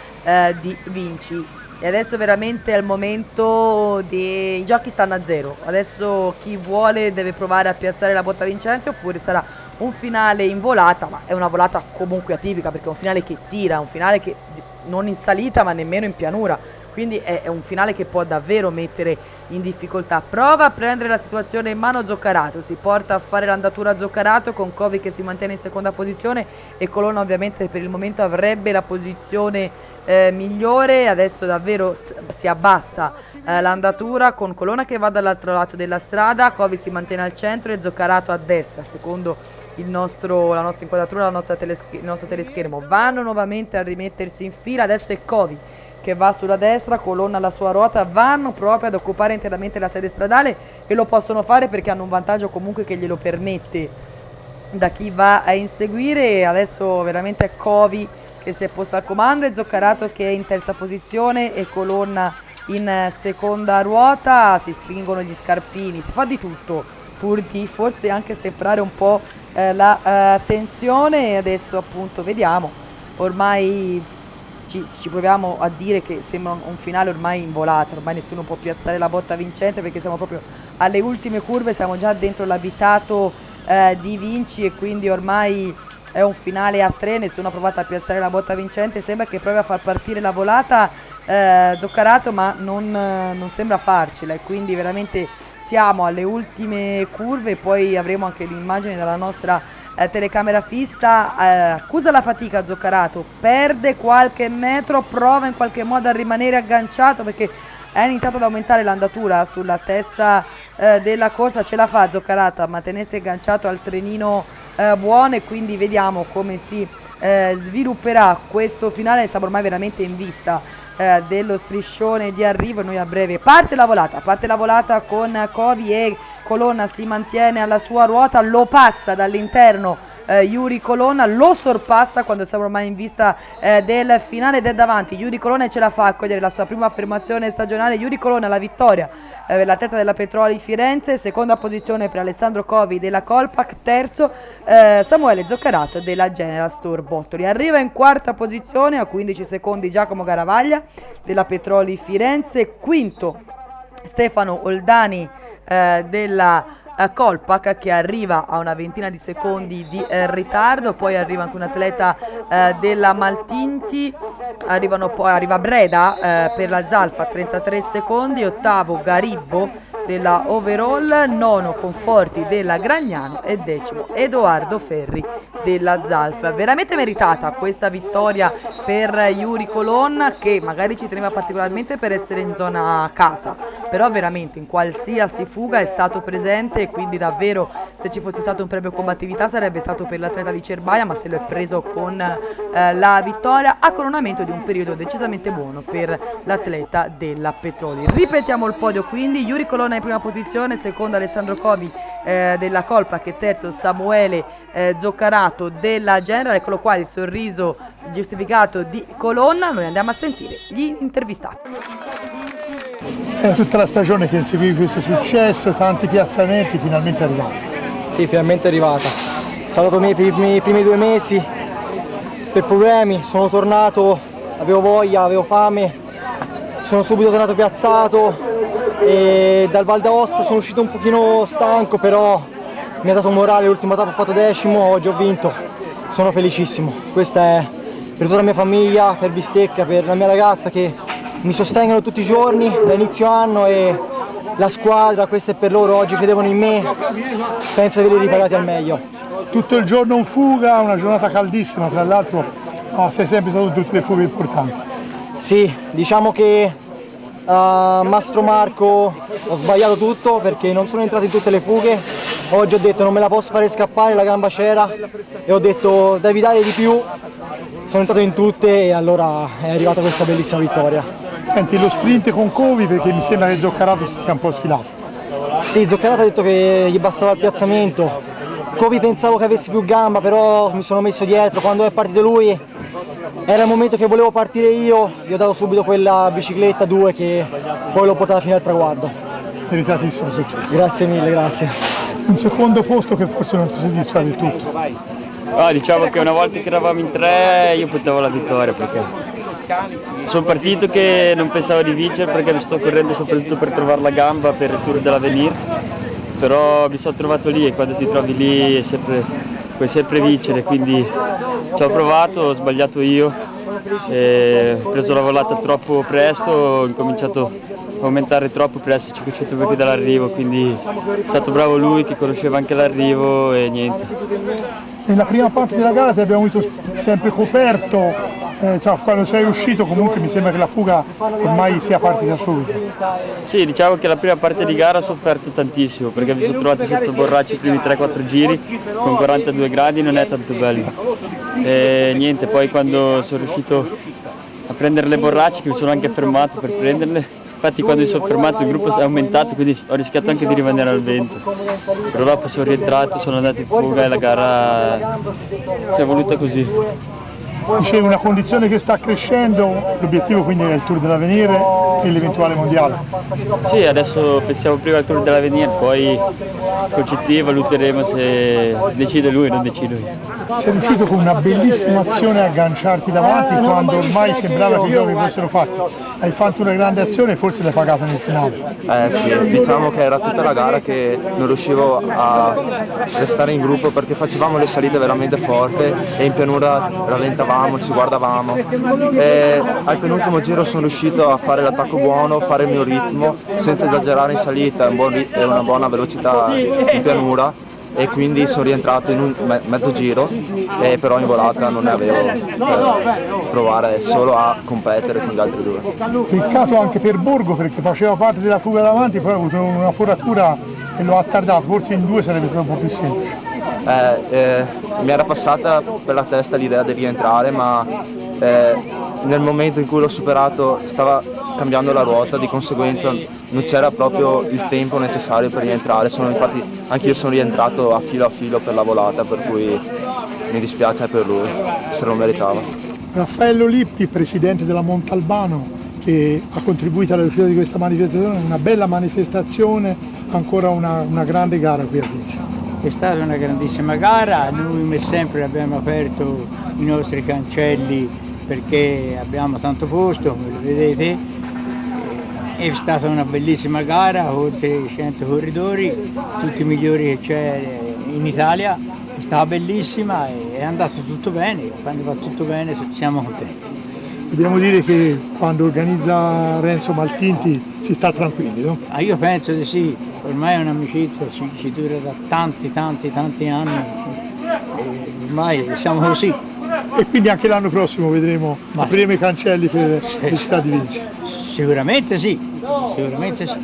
di Vinci. E adesso veramente al momento i giochi stanno a zero. Adesso chi vuole deve provare a piazzare la botta vincente, oppure sarà un finale in volata, ma è una volata comunque atipica perché è un finale che tira, un finale che non in salita ma nemmeno in pianura, quindi è un finale che può davvero mettere in difficoltà. Prova a prendere la situazione in mano Zoccarato, si porta a fare l'andatura Zoccarato con Covi che si mantiene in seconda posizione e Colonna ovviamente per il momento avrebbe la posizione migliore. Adesso davvero si abbassa l'andatura con Colonna che va dall'altro lato della strada, Covi si mantiene al centro e Zoccarato a destra secondo la nostra inquadratura, il nostro teleschermo. Vanno nuovamente a rimettersi in fila, adesso è Covi che va sulla destra, Colonna alla sua ruota, vanno proprio ad occupare interamente la sede stradale e lo possono fare perché hanno un vantaggio comunque che glielo permette da chi va a inseguire. Adesso veramente è Covi che si è posto al comando e Zoccarato che è in terza posizione e Colonna in seconda ruota. Si stringono gli scarpini, si fa di tutto pur di forse anche stemperare un po' la tensione. E adesso appunto vediamo, ormai ci proviamo a dire che sembra un finale ormai in volata, ormai nessuno può piazzare la botta vincente perché siamo proprio alle ultime curve, siamo già dentro l'abitato di Vinci e quindi ormai è un finale a 3, nessuno ha provato a piazzare la botta vincente, sembra che provi a far partire la volata Zoccarato ma non sembra farcela e quindi veramente siamo alle ultime curve. Poi avremo anche l'immagine dalla nostra telecamera fissa. Accusa la fatica Zoccarato, perde qualche metro, prova in qualche modo a rimanere agganciato perché è iniziato ad aumentare l'andatura sulla testa della corsa. Ce la fa Zoccarato a mantenersi agganciato al trenino buono e quindi vediamo come si svilupperà questo finale. Siamo ormai veramente in vista dello striscione di arrivo. Noi a breve parte la volata con Covi e Colonna si mantiene alla sua ruota, lo passa dall'interno Yuri Colonna, lo sorpassa quando siamo ormai in vista del finale ed è davanti Yuri Colonna e ce la fa a cogliere la sua prima affermazione stagionale. Yuri Colonna la vittoria per l'atleta della Petroli Firenze, seconda posizione per Alessandro Covi della Colpac, terzo Samuele Zoccarato della General Store Bottoli. Arriva in quarta posizione a 15 secondi Giacomo Garavaglia della Petroli Firenze, quinto Stefano Oldani della Colpac che arriva a una ventina di secondi di ritardo. Poi arriva anche un atleta della Maltinti, arriva Breda per la Zalfa 33 secondi, ottavo Garibbo della Overall, nono Conforti della Gragnano e decimo Edoardo Ferri della Zalfa. Veramente meritata questa vittoria per Yuri Colonna che magari ci teneva particolarmente per essere in zona casa, però veramente in qualsiasi fuga è stato presente e quindi davvero se ci fosse stato un premio combattività sarebbe stato per l'atleta di Cerbaia, ma se lo è preso con la vittoria a coronamento di un periodo decisamente buono per l'atleta della Petroli. Ripetiamo il podio quindi: Yuri Colonna in prima posizione, secondo Alessandro Covi della Colpac e terzo Samuele Zoccarato della General. Eccolo qua il sorriso giustificato di Colonna. Noi andiamo a sentire gli intervistati. È tutta la stagione che inseguivi questo successo, tanti piazzamenti, finalmente è arrivato. Sì, finalmente è arrivata. È stato i miei primi 2 mesi per problemi, sono tornato, avevo voglia, avevo fame, sono subito tornato piazzato e dal Val d'Aosta sono uscito un pochino stanco, però mi ha dato morale, l'ultima tappa ho fatto 10°, oggi ho vinto, sono felicissimo. Questa è per tutta la mia famiglia, per Bistecca, per la mia ragazza che mi sostengono tutti i giorni da inizio anno e la squadra, questo è per loro, oggi credevano in me, penso di averli riparati al meglio. Tutto il giorno in fuga, una giornata caldissima, tra l'altro sei sempre stato in tutte le fughe importanti. Sì, diciamo che Mastro Marco ho sbagliato tutto perché non sono entrato in tutte le fughe, oggi ho detto non me la posso fare scappare, la gamba c'era e ho detto devi dare di più, sono entrato in tutte e allora è arrivata questa bellissima vittoria. Senti, lo sprint con Covi perché mi sembra che Zoccarato si sia un po' sfilato. Sì, Zoccarato ha detto che gli bastava il piazzamento, Covi pensavo che avessi più gamba però mi sono messo dietro, quando è partito lui era il momento che volevo partire io, gli ho dato subito quella bicicletta 2 che poi l'ho portata fino al traguardo. Meritatissimo successo. Grazie mille, grazie. Un secondo posto che forse non ti soddisfa del tutto. Diciamo che una volta che eravamo in 3 io portavo la vittoria perché sono partito che non pensavo di vincere perché mi sto correndo soprattutto per trovare la gamba per il Tour dell'Avenir, però mi sono trovato lì e quando ti trovi lì puoi sempre vincere, quindi ci ho provato, ho sbagliato io, ho preso la volata troppo presto, ho incominciato a aumentare troppo presto, 500 metri dall'arrivo, quindi è stato bravo lui che conosceva anche l'arrivo e niente. Nella prima parte della gara ti abbiamo visto sempre coperto, quando sei uscito comunque mi sembra che la fuga ormai sia partita subito. Sì, diciamo che la prima parte di gara ho sofferto tantissimo perché mi sono trovato senza borracce i primi 3-4 giri, con 42 gradi non è tanto bello. E niente, poi quando sono riuscito a prendere le borracce, che mi sono anche fermato per prenderle, Infatti quando mi sono fermato il gruppo è aumentato, quindi ho rischiato anche di rimanere al vento. Però dopo sono rientrato, sono andato in fuga e la gara si è voluta così. Dicevi una condizione che sta crescendo, l'obiettivo quindi è il Tour dell'Avenir e l'eventuale mondiale. Sì, adesso pensiamo prima al Tour dell'Avenir, poi col CT valuteremo se decide lui o non decide lui. Sei riuscito con una bellissima azione a agganciarti davanti quando ormai sembrava che i giochi fossero fatti. Hai fatto una grande azione e forse l'hai pagata nel finale. Sì, diciamo che era tutta la gara che non riuscivo a restare in gruppo perché facevamo le salite veramente forti e in pianura rallentavamo, ci guardavamo. Al penultimo giro sono riuscito a fare l'attacco buono, fare il mio ritmo senza esagerare in salita e una buona velocità in pianura, e quindi sono rientrato in un mezzo giro, però in volata non ne avevo per provare solo a competere con gli altri due. Peccato anche per Borgo perché faceva parte della fuga davanti, poi ha avuto una foratura e lo ha tardato, forse in due sarebbe stato un po' più semplice. Mi era passata per la testa l'idea di rientrare, ma nel momento in cui l'ho superato stava cambiando la ruota, di conseguenza non c'era proprio il tempo necessario per rientrare. Infatti anch'io sono rientrato a filo per la volata, per cui mi dispiace per lui, se lo meritava. Raffaello Lippi, presidente della Montalbano, che ha contribuito alla riuscita di questa manifestazione, una bella manifestazione, ancora una grande gara qui a Vinci. È stata una grandissima gara, noi come sempre abbiamo aperto i nostri cancelli perché abbiamo tanto posto, come lo vedete. È stata una bellissima gara, oltre 100 corridori, tutti i migliori che c'è in Italia, è stata bellissima e è andato tutto bene, quando va tutto bene siamo contenti. Dobbiamo dire che quando organizza Renzo Maltinti si sta tranquilli, no? Io penso di sì, ormai è un'amicizia, ci dura da tanti anni, ormai siamo così. E quindi anche l'anno prossimo vedremo apriremo i cancelli per la città di Vinci. Sicuramente sì, sicuramente sì.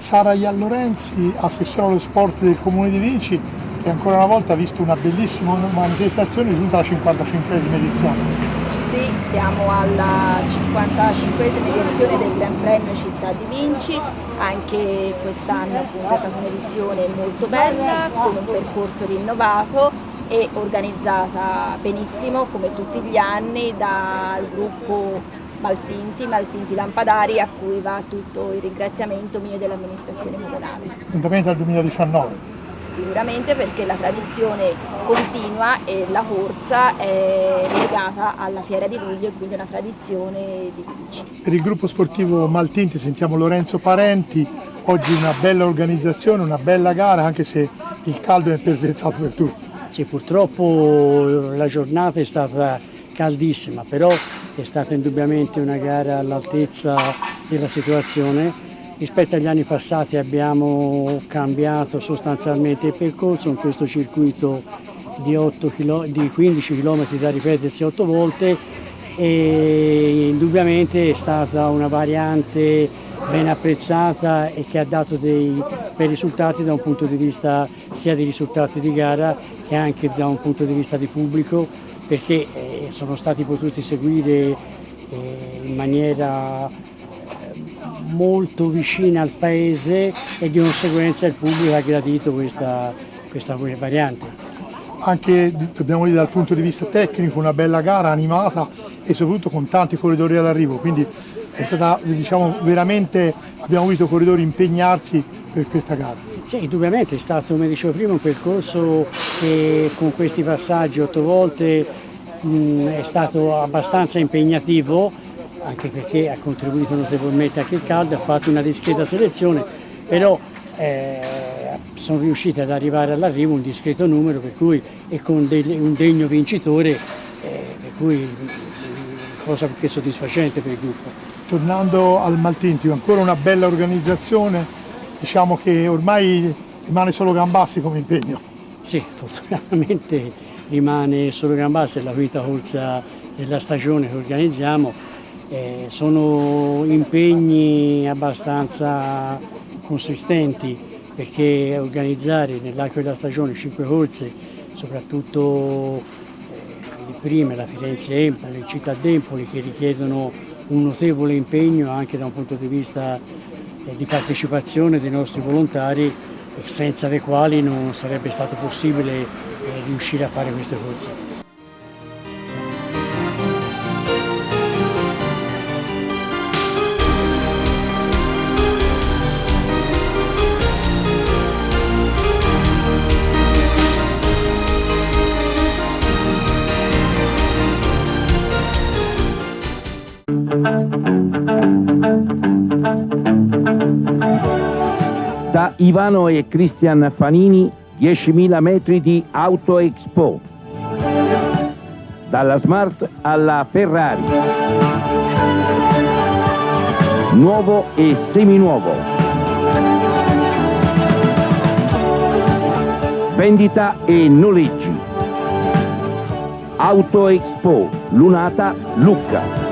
Sara Iallorenzi, assessore allo sport del Comune di Vinci, che ancora una volta ha visto una bellissima manifestazione giunta alla 55esima edizione. Sì, siamo alla 55esima edizione del Gran Premio Città di Vinci, anche quest'anno appunto è stata un'edizione molto bella, con un percorso rinnovato e organizzata benissimo come tutti gli anni dal gruppo Maltinti Lampadari, a cui va tutto il ringraziamento mio e dell'amministrazione comunale. Appuntamento al 2019. Sicuramente perché la tradizione continua e la corsa è legata alla Fiera di Luglio e quindi è una tradizione di Vinci. Per il gruppo sportivo Maltinti sentiamo Lorenzo Parenti, oggi una bella organizzazione, una bella gara, anche se il caldo è imperversato per tutti. Sì, purtroppo la giornata è stata caldissima, però è stata indubbiamente una gara all'altezza della situazione. Rispetto agli anni passati abbiamo cambiato sostanzialmente il percorso in questo circuito di 15 km da ripetersi 8 volte e indubbiamente è stata una variante ben apprezzata e che ha dato dei bei risultati da un punto di vista sia dei risultati di gara che anche da un punto di vista di pubblico, perché sono stati potuti seguire in maniera molto vicina al paese e di conseguenza il pubblico ha gradito questa variante. Anche dobbiamo dire dal punto di vista tecnico una bella gara animata e soprattutto con tanti corridori all'arrivo, quindi è stata veramente, abbiamo visto corridori impegnarsi per questa gara. Sì, indubbiamente è stato, come dicevo prima, un percorso che con questi passaggi 8 volte è stato abbastanza impegnativo, anche perché ha contribuito notevolmente anche il caldo, ha fatto una discreta selezione, però sono riusciti ad arrivare all'arrivo un discreto numero, per cui, e con un degno vincitore, per cui cosa più che soddisfacente per il gruppo. Tornando al Maltinti, ancora una bella organizzazione, diciamo che ormai rimane solo Gambassi come impegno. Sì, fortunatamente rimane solo Gambassi, è la quinta corsa della stagione che organizziamo. Sono impegni abbastanza consistenti perché organizzare nell'arco della stagione 5 corse, soprattutto il Prime, la Firenze Empoli, il Città d'Empoli, che richiedono un notevole impegno anche da un punto di vista di partecipazione dei nostri volontari, senza le quali non sarebbe stato possibile riuscire a fare queste corse. Da Ivano e Cristian Fanini, 10.000 metri di Auto Expo. Dalla Smart alla Ferrari. Nuovo e seminuovo. Vendita e noleggi. Auto Expo, Lunata, Lucca.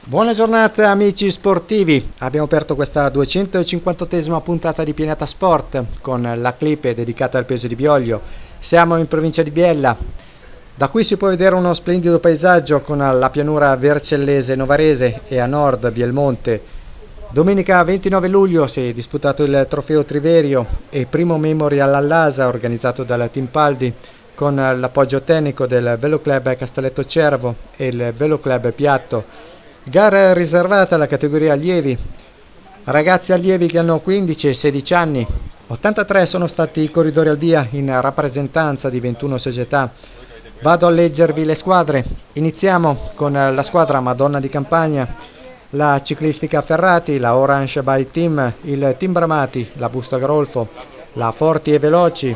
Buona giornata amici sportivi, abbiamo aperto questa 258esima puntata di Pianeta Sport con la clip dedicata al peso di Bioglio. Siamo in provincia di Biella, da qui si può vedere uno splendido paesaggio con la pianura vercellese novarese e a nord Bielmonte. Domenica 29 luglio si è disputato il trofeo Triverio e primo Memorial all'Asa organizzato dal Team Paldi con l'appoggio tecnico del Velo Club Castelletto Cervo e il Velo Club Piatto. Gara riservata alla categoria allievi, ragazzi allievi che hanno 15 e 16 anni, 83 sono stati i corridori al via in rappresentanza di 21 società. Vado a leggervi le squadre, iniziamo con la squadra Madonna di Campagna, la ciclistica Ferrati, la Orange Bike Team, il Team Bramati, la Busto Garolfo, la Forti e Veloci,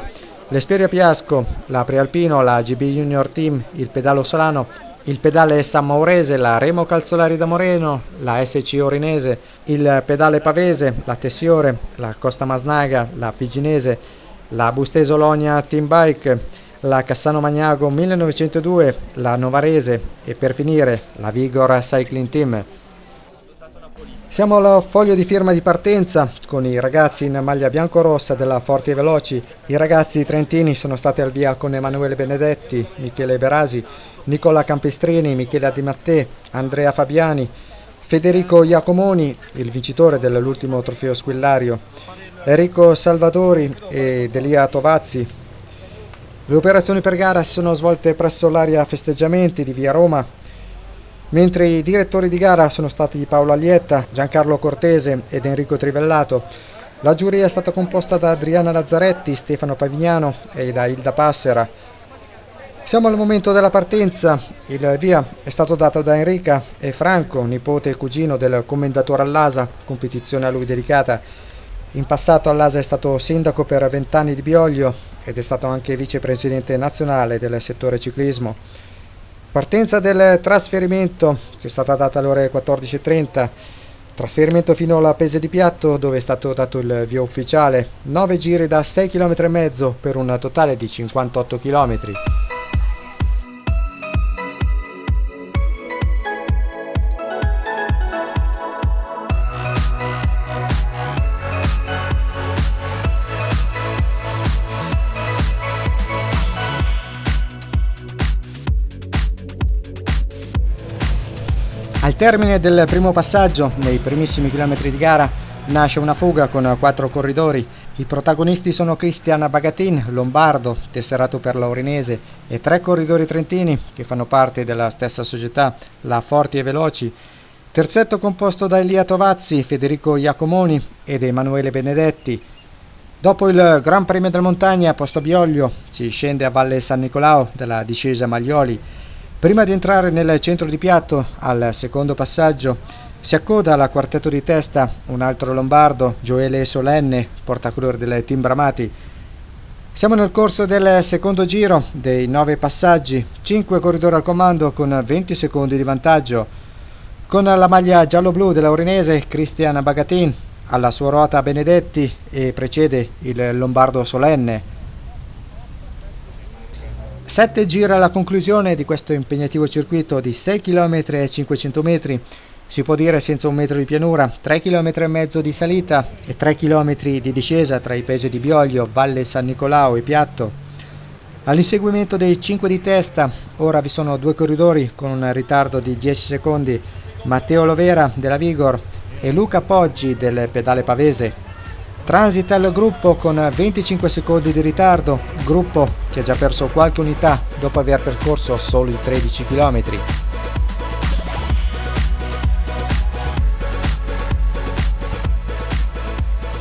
l'Esperia Piasco, la Prealpino, la GB Junior Team, il Pedalo Solano, il Pedale San Maurese, la Remo Calzolari da Moreno, la SC Orinese, il Pedale Pavese, la Tessiore, la Costa Masnaga, la Figinese, la Bustese Ologna Team Bike, la Cassano Magnago 1902, la Novarese e per finire la Vigor Cycling Team. Siamo al foglio di firma di partenza con i ragazzi in maglia bianco-rossa della Forti e Veloci. I ragazzi trentini sono stati al via con Emanuele Benedetti, Michele Berasi, Nicola Campestrini, Michele Di Mattè, Andrea Fabiani, Federico Iacomoni, il vincitore dell'ultimo trofeo Squillario, Enrico Salvadori ed Elia Tovazzi. Le operazioni per gara si sono svolte presso l'area festeggiamenti di via Roma, mentre i direttori di gara sono stati Paolo Alietta, Giancarlo Cortese ed Enrico Trivellato. La giuria è stata composta da Adriana Lazzaretti, Stefano Pavignano e da Ilda Passera. Siamo al momento della partenza, il via è stato dato da Enrica e Franco, nipote e cugino del commendatore all'Asa, competizione a lui dedicata. In passato all'Asa è stato sindaco per 20 anni di Bioglio ed è stato anche vicepresidente nazionale del settore ciclismo. Partenza del trasferimento che è stata data alle ore 14:30, trasferimento fino alla Pese di Piatto dove è stato dato il via ufficiale, 9 giri da 6,5 km per un totale di 58 km. Al termine del primo passaggio, nei primissimi chilometri di gara, nasce una fuga con 4 corridori. I protagonisti sono Cristian Bagatin, lombardo, tesserato per Laurinese, e 3 corridori trentini che fanno parte della stessa società, la Forti e Veloci. Terzetto composto da Elia Tovazzi, Federico Iacomoni ed Emanuele Benedetti. Dopo il Gran Premio della Montagna, posto Bioglio, si scende a Valle San Nicolao della discesa Maglioli. Prima di entrare nel centro di Piatto, al secondo passaggio, si accoda alla quartetto di testa un altro lombardo, Gioele Solenne, portacolore del Team Bramati. Siamo nel corso del secondo giro dei 9 passaggi, 5 corridori al comando con 20 secondi di vantaggio. Con la maglia giallo-blu dell'Aurinese, Cristian Bagatin, alla sua ruota Benedetti e precede il lombardo Solenne. 7 giri alla conclusione di questo impegnativo circuito di 6 km e 500 metri, si può dire senza un metro di pianura, 3 km e mezzo di salita e 3 km di discesa tra i Pese di Bioglio, Valle San Nicolao e Piatto. All'inseguimento dei 5 di testa, ora vi sono 2 corridori con un ritardo di 10 secondi, Matteo Lovera della Vigor e Luca Poggi del Pedale Pavese. Transita il gruppo con 25 secondi di ritardo, gruppo che ha già perso qualche unità dopo aver percorso solo i 13 km.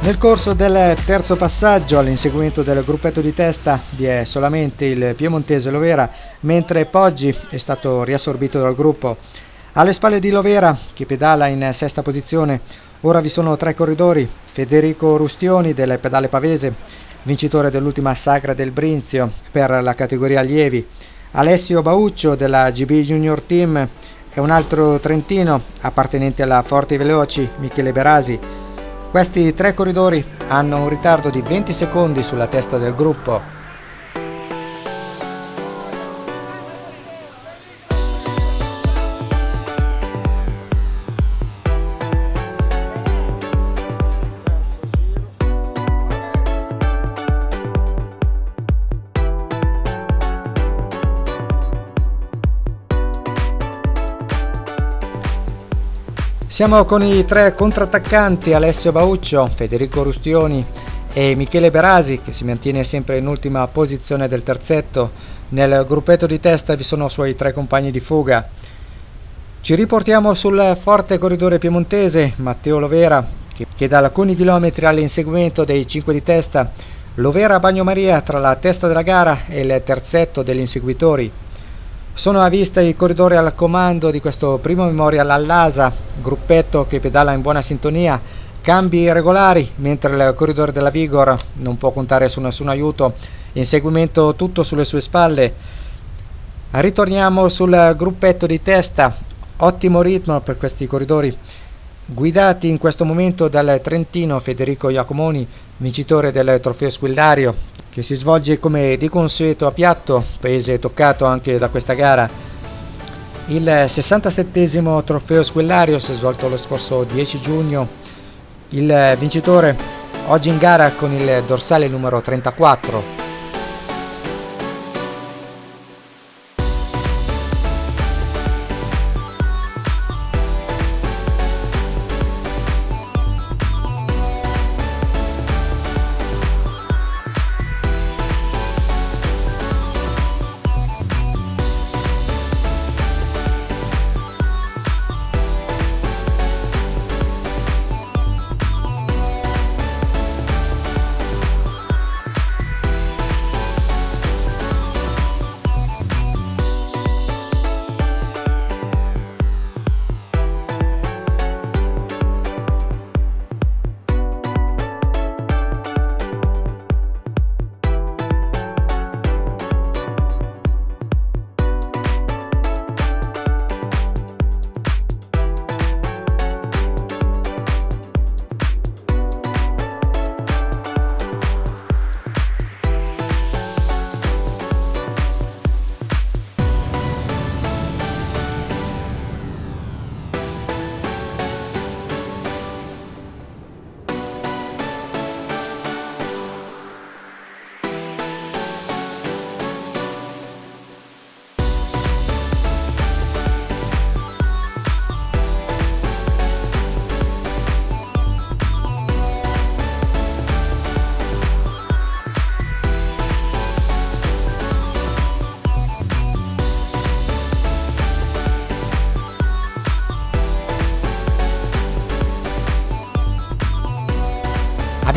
Nel corso del terzo passaggio, all'inseguimento del gruppetto di testa, vi è solamente il piemontese Lovera, mentre Poggi è stato riassorbito dal gruppo. Alle spalle di Lovera, che pedala in sesta posizione, ora vi sono 3 corridori: Federico Rustioni del Pedale Pavese, vincitore dell'ultima Sagra del Brinzio per la categoria allievi, Alessio Bauccio della GB Junior Team e un altro trentino appartenente alla Forti e Veloci, Michele Berasi. Questi 3 corridori hanno un ritardo di 20 secondi sulla testa del gruppo. Siamo con i 3 contrattaccanti, Alessio Bauccio, Federico Rustioni e Michele Berasi, che si mantiene sempre in ultima posizione del terzetto. Nel gruppetto di testa vi sono i suoi 3 compagni di fuga. Ci riportiamo sul forte corridore piemontese Matteo Lovera, che da alcuni chilometri all'inseguimento dei 5 di testa. Lovera Bagnomaria tra la testa della gara e il terzetto degli inseguitori. Sono a vista i corridori al comando di questo primo Memorial all'Asa, gruppetto che pedala in buona sintonia, cambi regolari, mentre il corridore della Vigor non può contare su nessun aiuto, inseguimento tutto sulle sue spalle. Ritorniamo sul gruppetto di testa, ottimo ritmo per questi corridori, guidati in questo momento dal trentino Federico Iacomoni, vincitore del trofeo Squillario, che si svolge come di consueto a Piatto, paese toccato anche da questa gara. Il 67esimo trofeo Squillario si è svolto lo scorso 10 giugno. Il vincitore oggi in gara con il dorsale numero 34.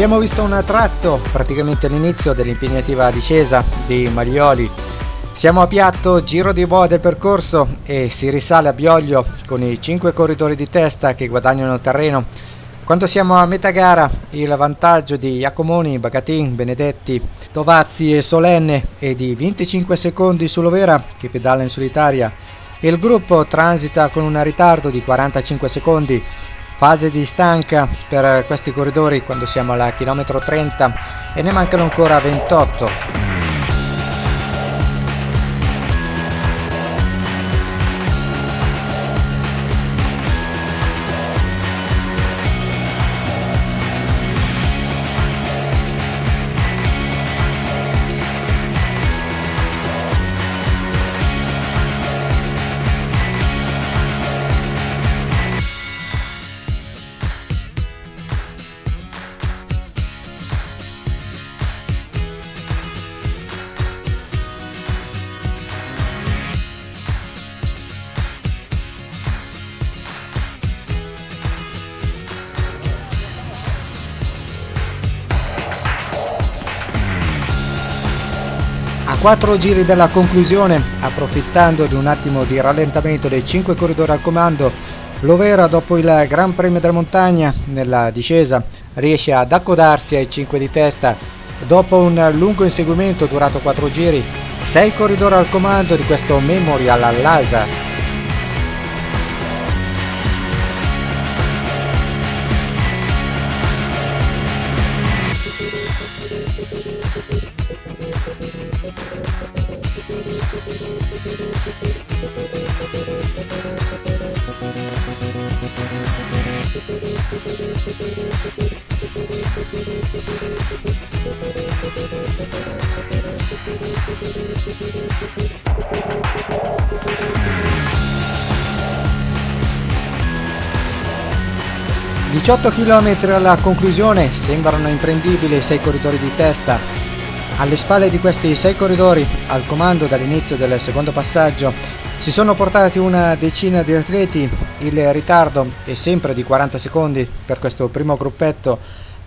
Abbiamo visto un tratto, praticamente l'inizio dell'impegnativa discesa di Maglioli. Siamo a piatto, giro di boa del percorso e si risale a Bioglio con i 5 corridori di testa che guadagnano terreno. Quando siamo a metà gara il vantaggio di Iacomoni, Bagatin, Benedetti, Tovazzi e Solenne è di 25 secondi su Lovera che pedala in solitaria. Il gruppo transita con un ritardo di 45 secondi. Fase di stanca per questi corridori quando siamo alla chilometro 30 e ne mancano ancora 28. A 4 giri dalla conclusione, approfittando di un attimo di rallentamento dei 5 corridori al comando, Lovera dopo il Gran Premio della Montagna nella discesa riesce ad accodarsi ai 5 di testa. Dopo un lungo inseguimento durato 4 giri, 6 corridori al comando di questo Memorial all'Asa. ...18 km alla conclusione, sembrano imprendibili i 6 corridori di testa. Alle spalle di questi 6 corridori, al comando dall'inizio del secondo passaggio, si sono portati una decina di atleti. Il ritardo è sempre di 40 secondi per questo primo gruppetto,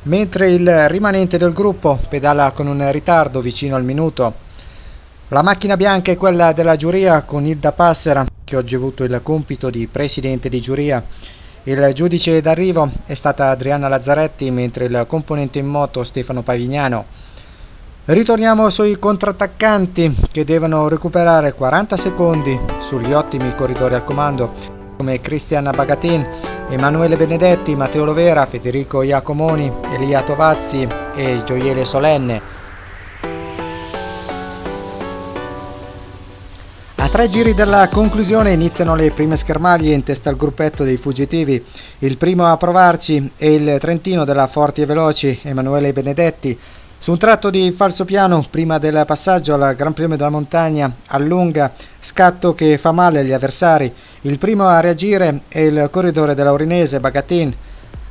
mentre il rimanente del gruppo pedala con un ritardo vicino al minuto. La macchina bianca è quella della giuria con Ilda Passera, che oggi ha avuto il compito di presidente di giuria. Il giudice d'arrivo è stata Adriana Lazzaretti, mentre il componente in moto Stefano Pavignano. Ritorniamo sui contrattaccanti che devono recuperare 40 secondi sugli ottimi corridori al comando come Cristian Bagatin, Emanuele Benedetti, Matteo Lovera, Federico Iacomoni, Elia Tovazzi e Gioiele Solenne. A 3 giri dalla conclusione iniziano le prime schermaglie in testa al gruppetto dei fuggitivi. Il primo a provarci è il trentino della Forti e Veloci, Emanuele Benedetti. Su un tratto di falsopiano, prima del passaggio al Gran Premio della Montagna, allunga, scatto che fa male agli avversari. Il primo a reagire è il corridore dell'Aurinese, Bagatin.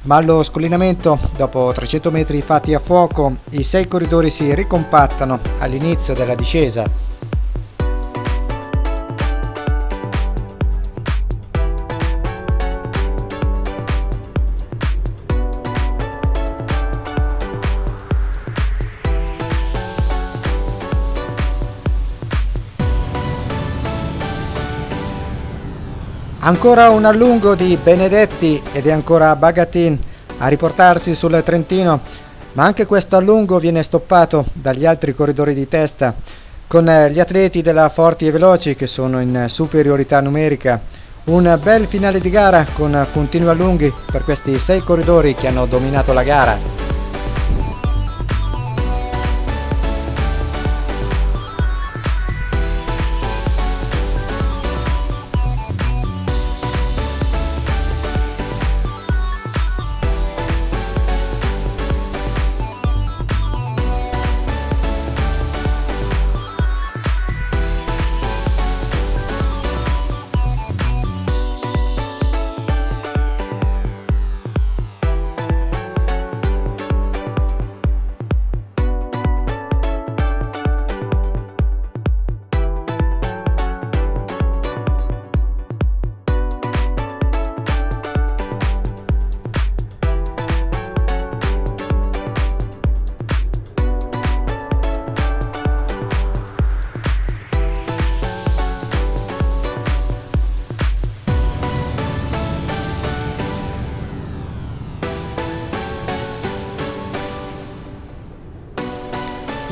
Ma allo scollinamento, dopo 300 metri fatti a fuoco, i 6 corridori si ricompattano all'inizio della discesa. Ancora un allungo di Benedetti ed è ancora Bagatin a riportarsi sul Trentino, ma anche questo allungo viene stoppato dagli altri corridori di testa, con gli atleti della Forti e Veloci che sono in superiorità numerica. Un bel finale di gara con continui allunghi per questi 6 corridori che hanno dominato la gara.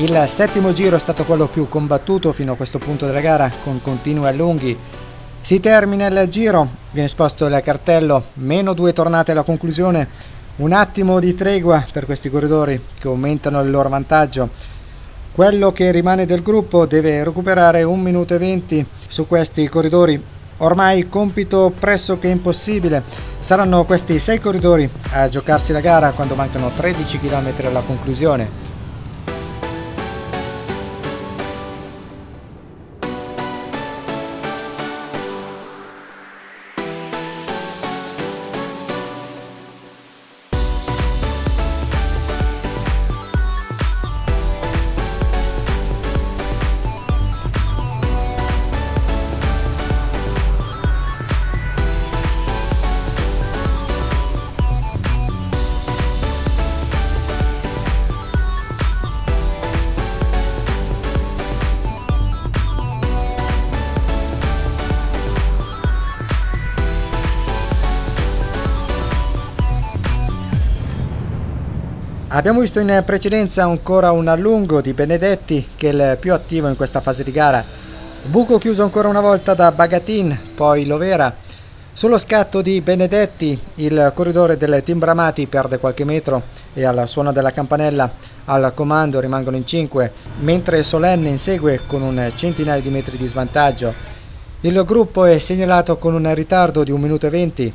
Il settimo giro è stato quello più combattuto fino a questo punto della gara, con continui allunghi. Si termina il giro, viene esposto il cartello, -2 tornate alla conclusione, un attimo di tregua per questi corridori che aumentano il loro vantaggio. Quello che rimane del gruppo deve recuperare 1 minuto e 20 su questi corridori, ormai compito pressoché impossibile. Saranno questi 6 corridori a giocarsi la gara quando mancano 13 km alla conclusione. Abbiamo visto in precedenza ancora un allungo di Benedetti, che è il più attivo in questa fase di gara. Buco chiuso ancora una volta da Bagatin, poi Lovera. Sullo scatto di Benedetti il corridore del team Bramati perde qualche metro e al suono della campanella al comando rimangono in 5, mentre Solenne insegue con un centinaio di metri di svantaggio. Il gruppo è segnalato con un ritardo di 1 minuto e 20.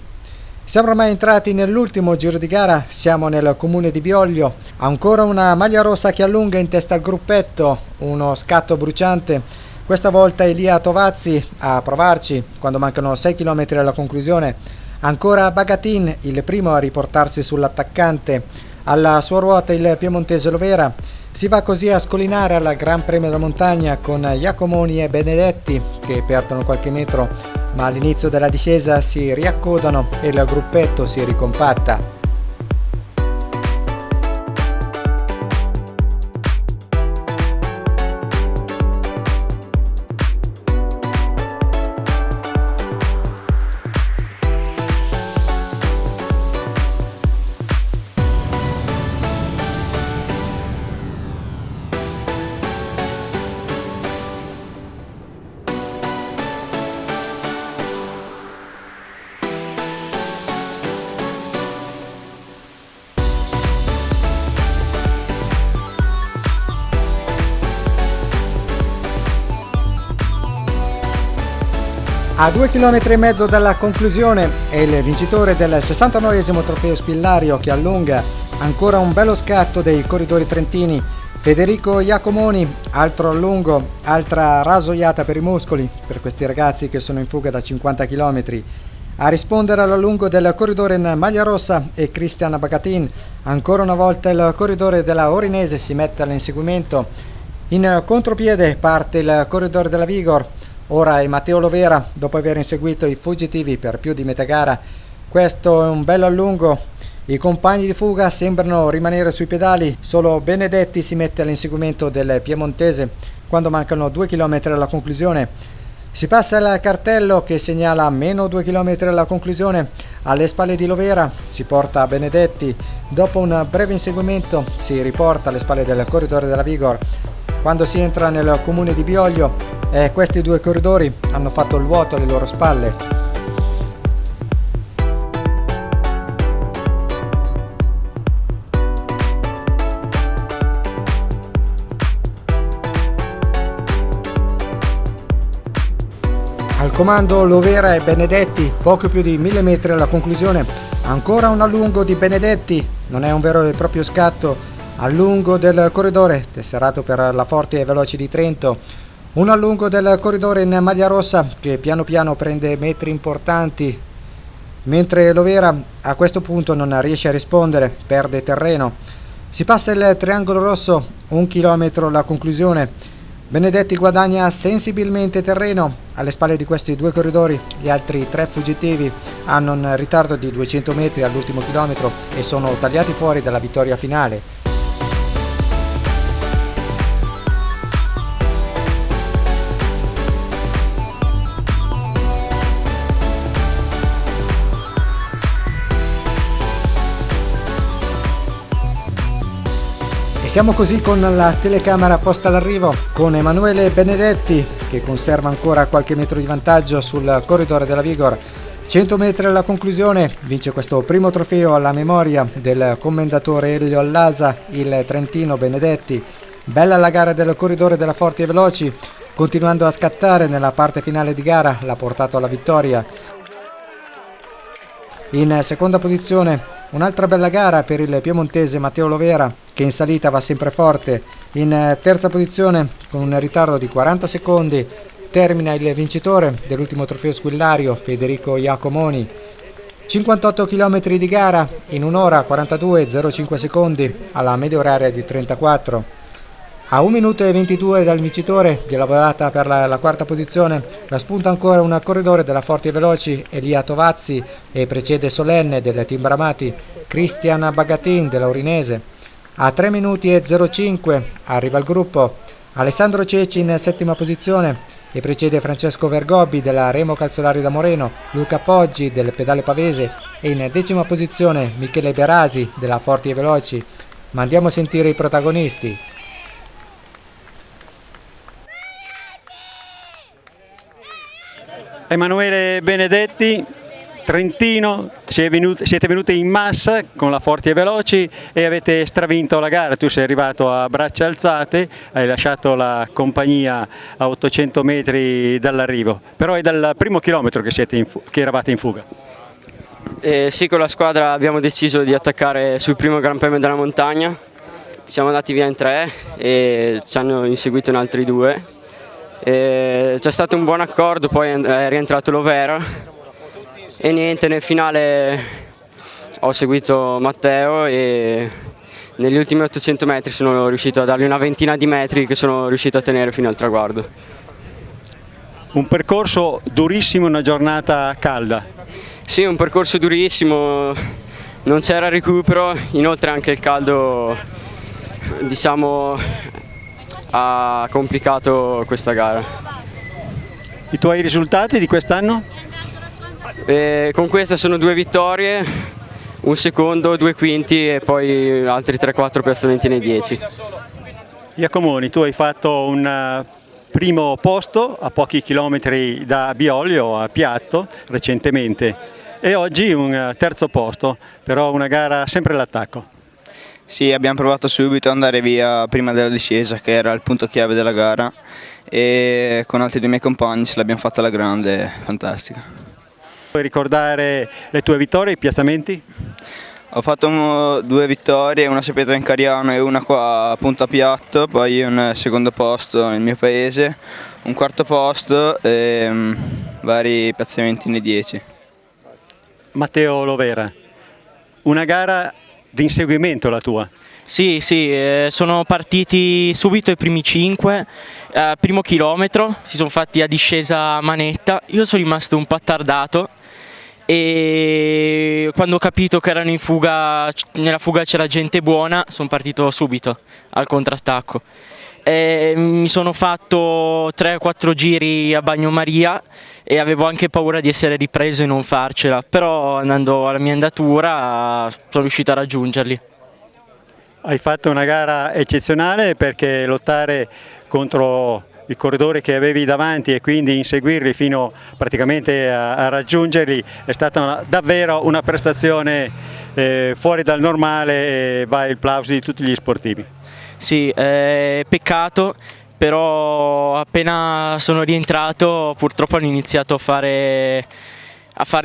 Siamo ormai entrati nell'ultimo giro di gara, siamo nel comune di Bioglio, ancora una maglia rossa che allunga in testa al gruppetto, uno scatto bruciante, questa volta Elia Tovazzi a provarci quando mancano 6 km alla conclusione, ancora Bagatin, il primo a riportarsi sull'attaccante, alla sua ruota il piemontese Lovera. Si va così a scollinare al Gran Premio della Montagna con Iacomoni e Benedetti che perdono qualche metro, ma all'inizio della discesa si riaccodano e il gruppetto si ricompatta. A 2 km e mezzo dalla conclusione è il vincitore del 69esimo trofeo Spillario che allunga, ancora un bello scatto dei corridori trentini. Federico Iacomoni, altro allungo, altra rasoiata per i muscoli per questi ragazzi che sono in fuga da 50 km. A rispondere all'allungo del corridore in maglia rossa è Cristian Bagatin, ancora una volta il corridore della Orinese si mette all'inseguimento. In contropiede parte il corridore della Vigor. Ora è Matteo Lovera, dopo aver inseguito i fuggitivi per più di metà gara. Questo è un bello allungo. I compagni di fuga sembrano rimanere sui pedali, solo Benedetti si mette all'inseguimento del piemontese quando mancano 2 km alla conclusione. Si passa al cartello che segnala -2 km alla conclusione. Alle spalle di Lovera si porta Benedetti. Dopo un breve inseguimento si riporta alle spalle del corridore della Vigor. Quando si entra nel comune di Bioglio, questi 2 corridori hanno fatto il vuoto alle loro spalle. Al comando Lovera e Benedetti, poco più di 1000 metri alla conclusione. Ancora un allungo di Benedetti, non è un vero e proprio scatto. Allungo del corridore, tesserato per la Forti e Veloci di Trento. Un allungo del corridore in maglia rossa che piano piano prende metri importanti, mentre Lovera a questo punto non riesce a rispondere, perde terreno. Si passa il triangolo rosso, 1 chilometro alla conclusione. Benedetti guadagna sensibilmente terreno. Alle spalle di questi 2 corridori gli altri 3 fuggitivi hanno un ritardo di 200 metri all'ultimo chilometro e sono tagliati fuori dalla vittoria finale. E siamo così con la telecamera posta all'arrivo con Emanuele Benedetti che conserva ancora qualche metro di vantaggio sul corridore della Vigor. 100 metri alla conclusione, vince questo primo trofeo alla memoria del commendatore Elio Allasa, il trentino Benedetti. Bella la gara del corridore della Forti e Veloci, continuando a scattare nella parte finale di gara, l'ha portato alla vittoria. In seconda posizione un'altra bella gara per il piemontese Matteo Lovera, che in salita va sempre forte. In terza posizione, con un ritardo di 40 secondi, termina il vincitore dell'ultimo trofeo squillario, Federico Iacomoni. 58 km di gara in 1 ora 42,05 secondi alla media oraria di 34. A 1 minuto e 22 dal vincitore, di lavorata per la quarta posizione, la spunta ancora un corridore della Forti e Veloci, Elia Tovazzi, e precede solenne del team Bramati, Cristian Bagatin dell'Aurinese. A 3 minuti e 05 arriva il gruppo Alessandro Ceci in settima posizione e precede Francesco Vergobbi della Remo Calzolari da Moreno, Luca Poggi del Pedale Pavese e in decima posizione Michele Berasi della Forti e Veloci. Ma andiamo a sentire i protagonisti. Emanuele Benedetti, trentino, siete venuti in massa con la Forti e Veloci e avete stravinto la gara. Tu sei arrivato a braccia alzate, hai lasciato la compagnia a 800 metri dall'arrivo, però è dal primo chilometro che eravate in fuga. Sì, con la squadra abbiamo deciso di attaccare sul primo Gran Premio della Montagna, siamo andati via in 3 e ci hanno inseguito in altri 2. C'è stato un buon accordo, poi è rientrato Lovera e niente, nel finale ho seguito Matteo e negli ultimi 800 metri sono riuscito a dargli una ventina di metri che sono riuscito a tenere fino al traguardo. Un percorso durissimo, una giornata calda. Sì, un percorso durissimo, non c'era recupero, inoltre anche il caldo, diciamo, ha complicato questa gara. I tuoi risultati di quest'anno? Con queste sono 2 vittorie, un secondo, 2 quinti e poi altri 3-4 piazzamenti nei 10. Iacomoni, tu hai fatto un primo posto a pochi chilometri da Bioglio a Piatto recentemente e oggi un terzo posto, però una gara sempre all'attacco. Sì, abbiamo provato subito ad andare via prima della discesa, che era il punto chiave della gara, e con altri 2 miei compagni ce l'abbiamo fatta alla grande, fantastica. Puoi ricordare le tue vittorie, i piazzamenti? Ho fatto 2 vittorie, una a Pietra in Cariano e una qua a Punta Piatto, poi un secondo posto nel mio paese, un quarto posto e vari piazzamenti nei 10. Matteo Lovera, una gara di inseguimento la tua? Sì, sono partiti subito i primi 5, primo chilometro, si sono fatti a discesa a manetta, io sono rimasto un po' attardato e quando ho capito che erano in fuga, nella fuga c'era gente buona, sono partito subito al contrattacco. Mi sono fatto 3-4 giri a bagnomaria e avevo anche paura di essere ripreso e non farcela, però andando alla mia andatura sono riuscito a raggiungerli. Hai fatto una gara eccezionale perché lottare contro i corridori che avevi davanti e quindi inseguirli fino praticamente a raggiungerli è stata davvero una prestazione fuori dal normale e va il plauso di tutti gli sportivi. Sì, peccato, però appena sono rientrato purtroppo hanno iniziato a fare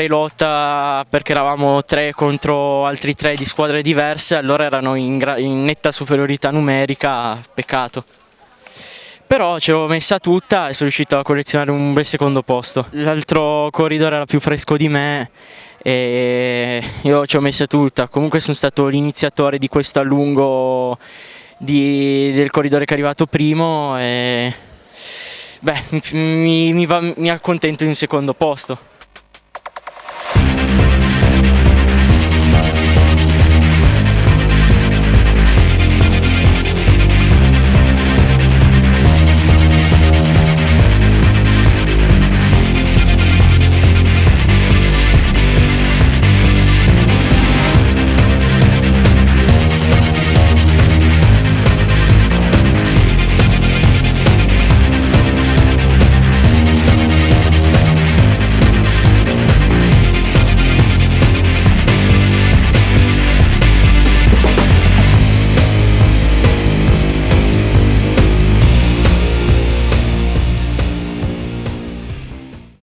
lotta perché eravamo 3 contro altri 3 di squadre diverse, allora erano in netta superiorità numerica, peccato. Però ce l'ho messa tutta e sono riuscito a collezionare un bel secondo posto. L'altro corridore era più fresco di me e io ci ho messa tutta, comunque sono stato l'iniziatore di questo allungo del corridore che è arrivato primo e mi accontento di un secondo posto.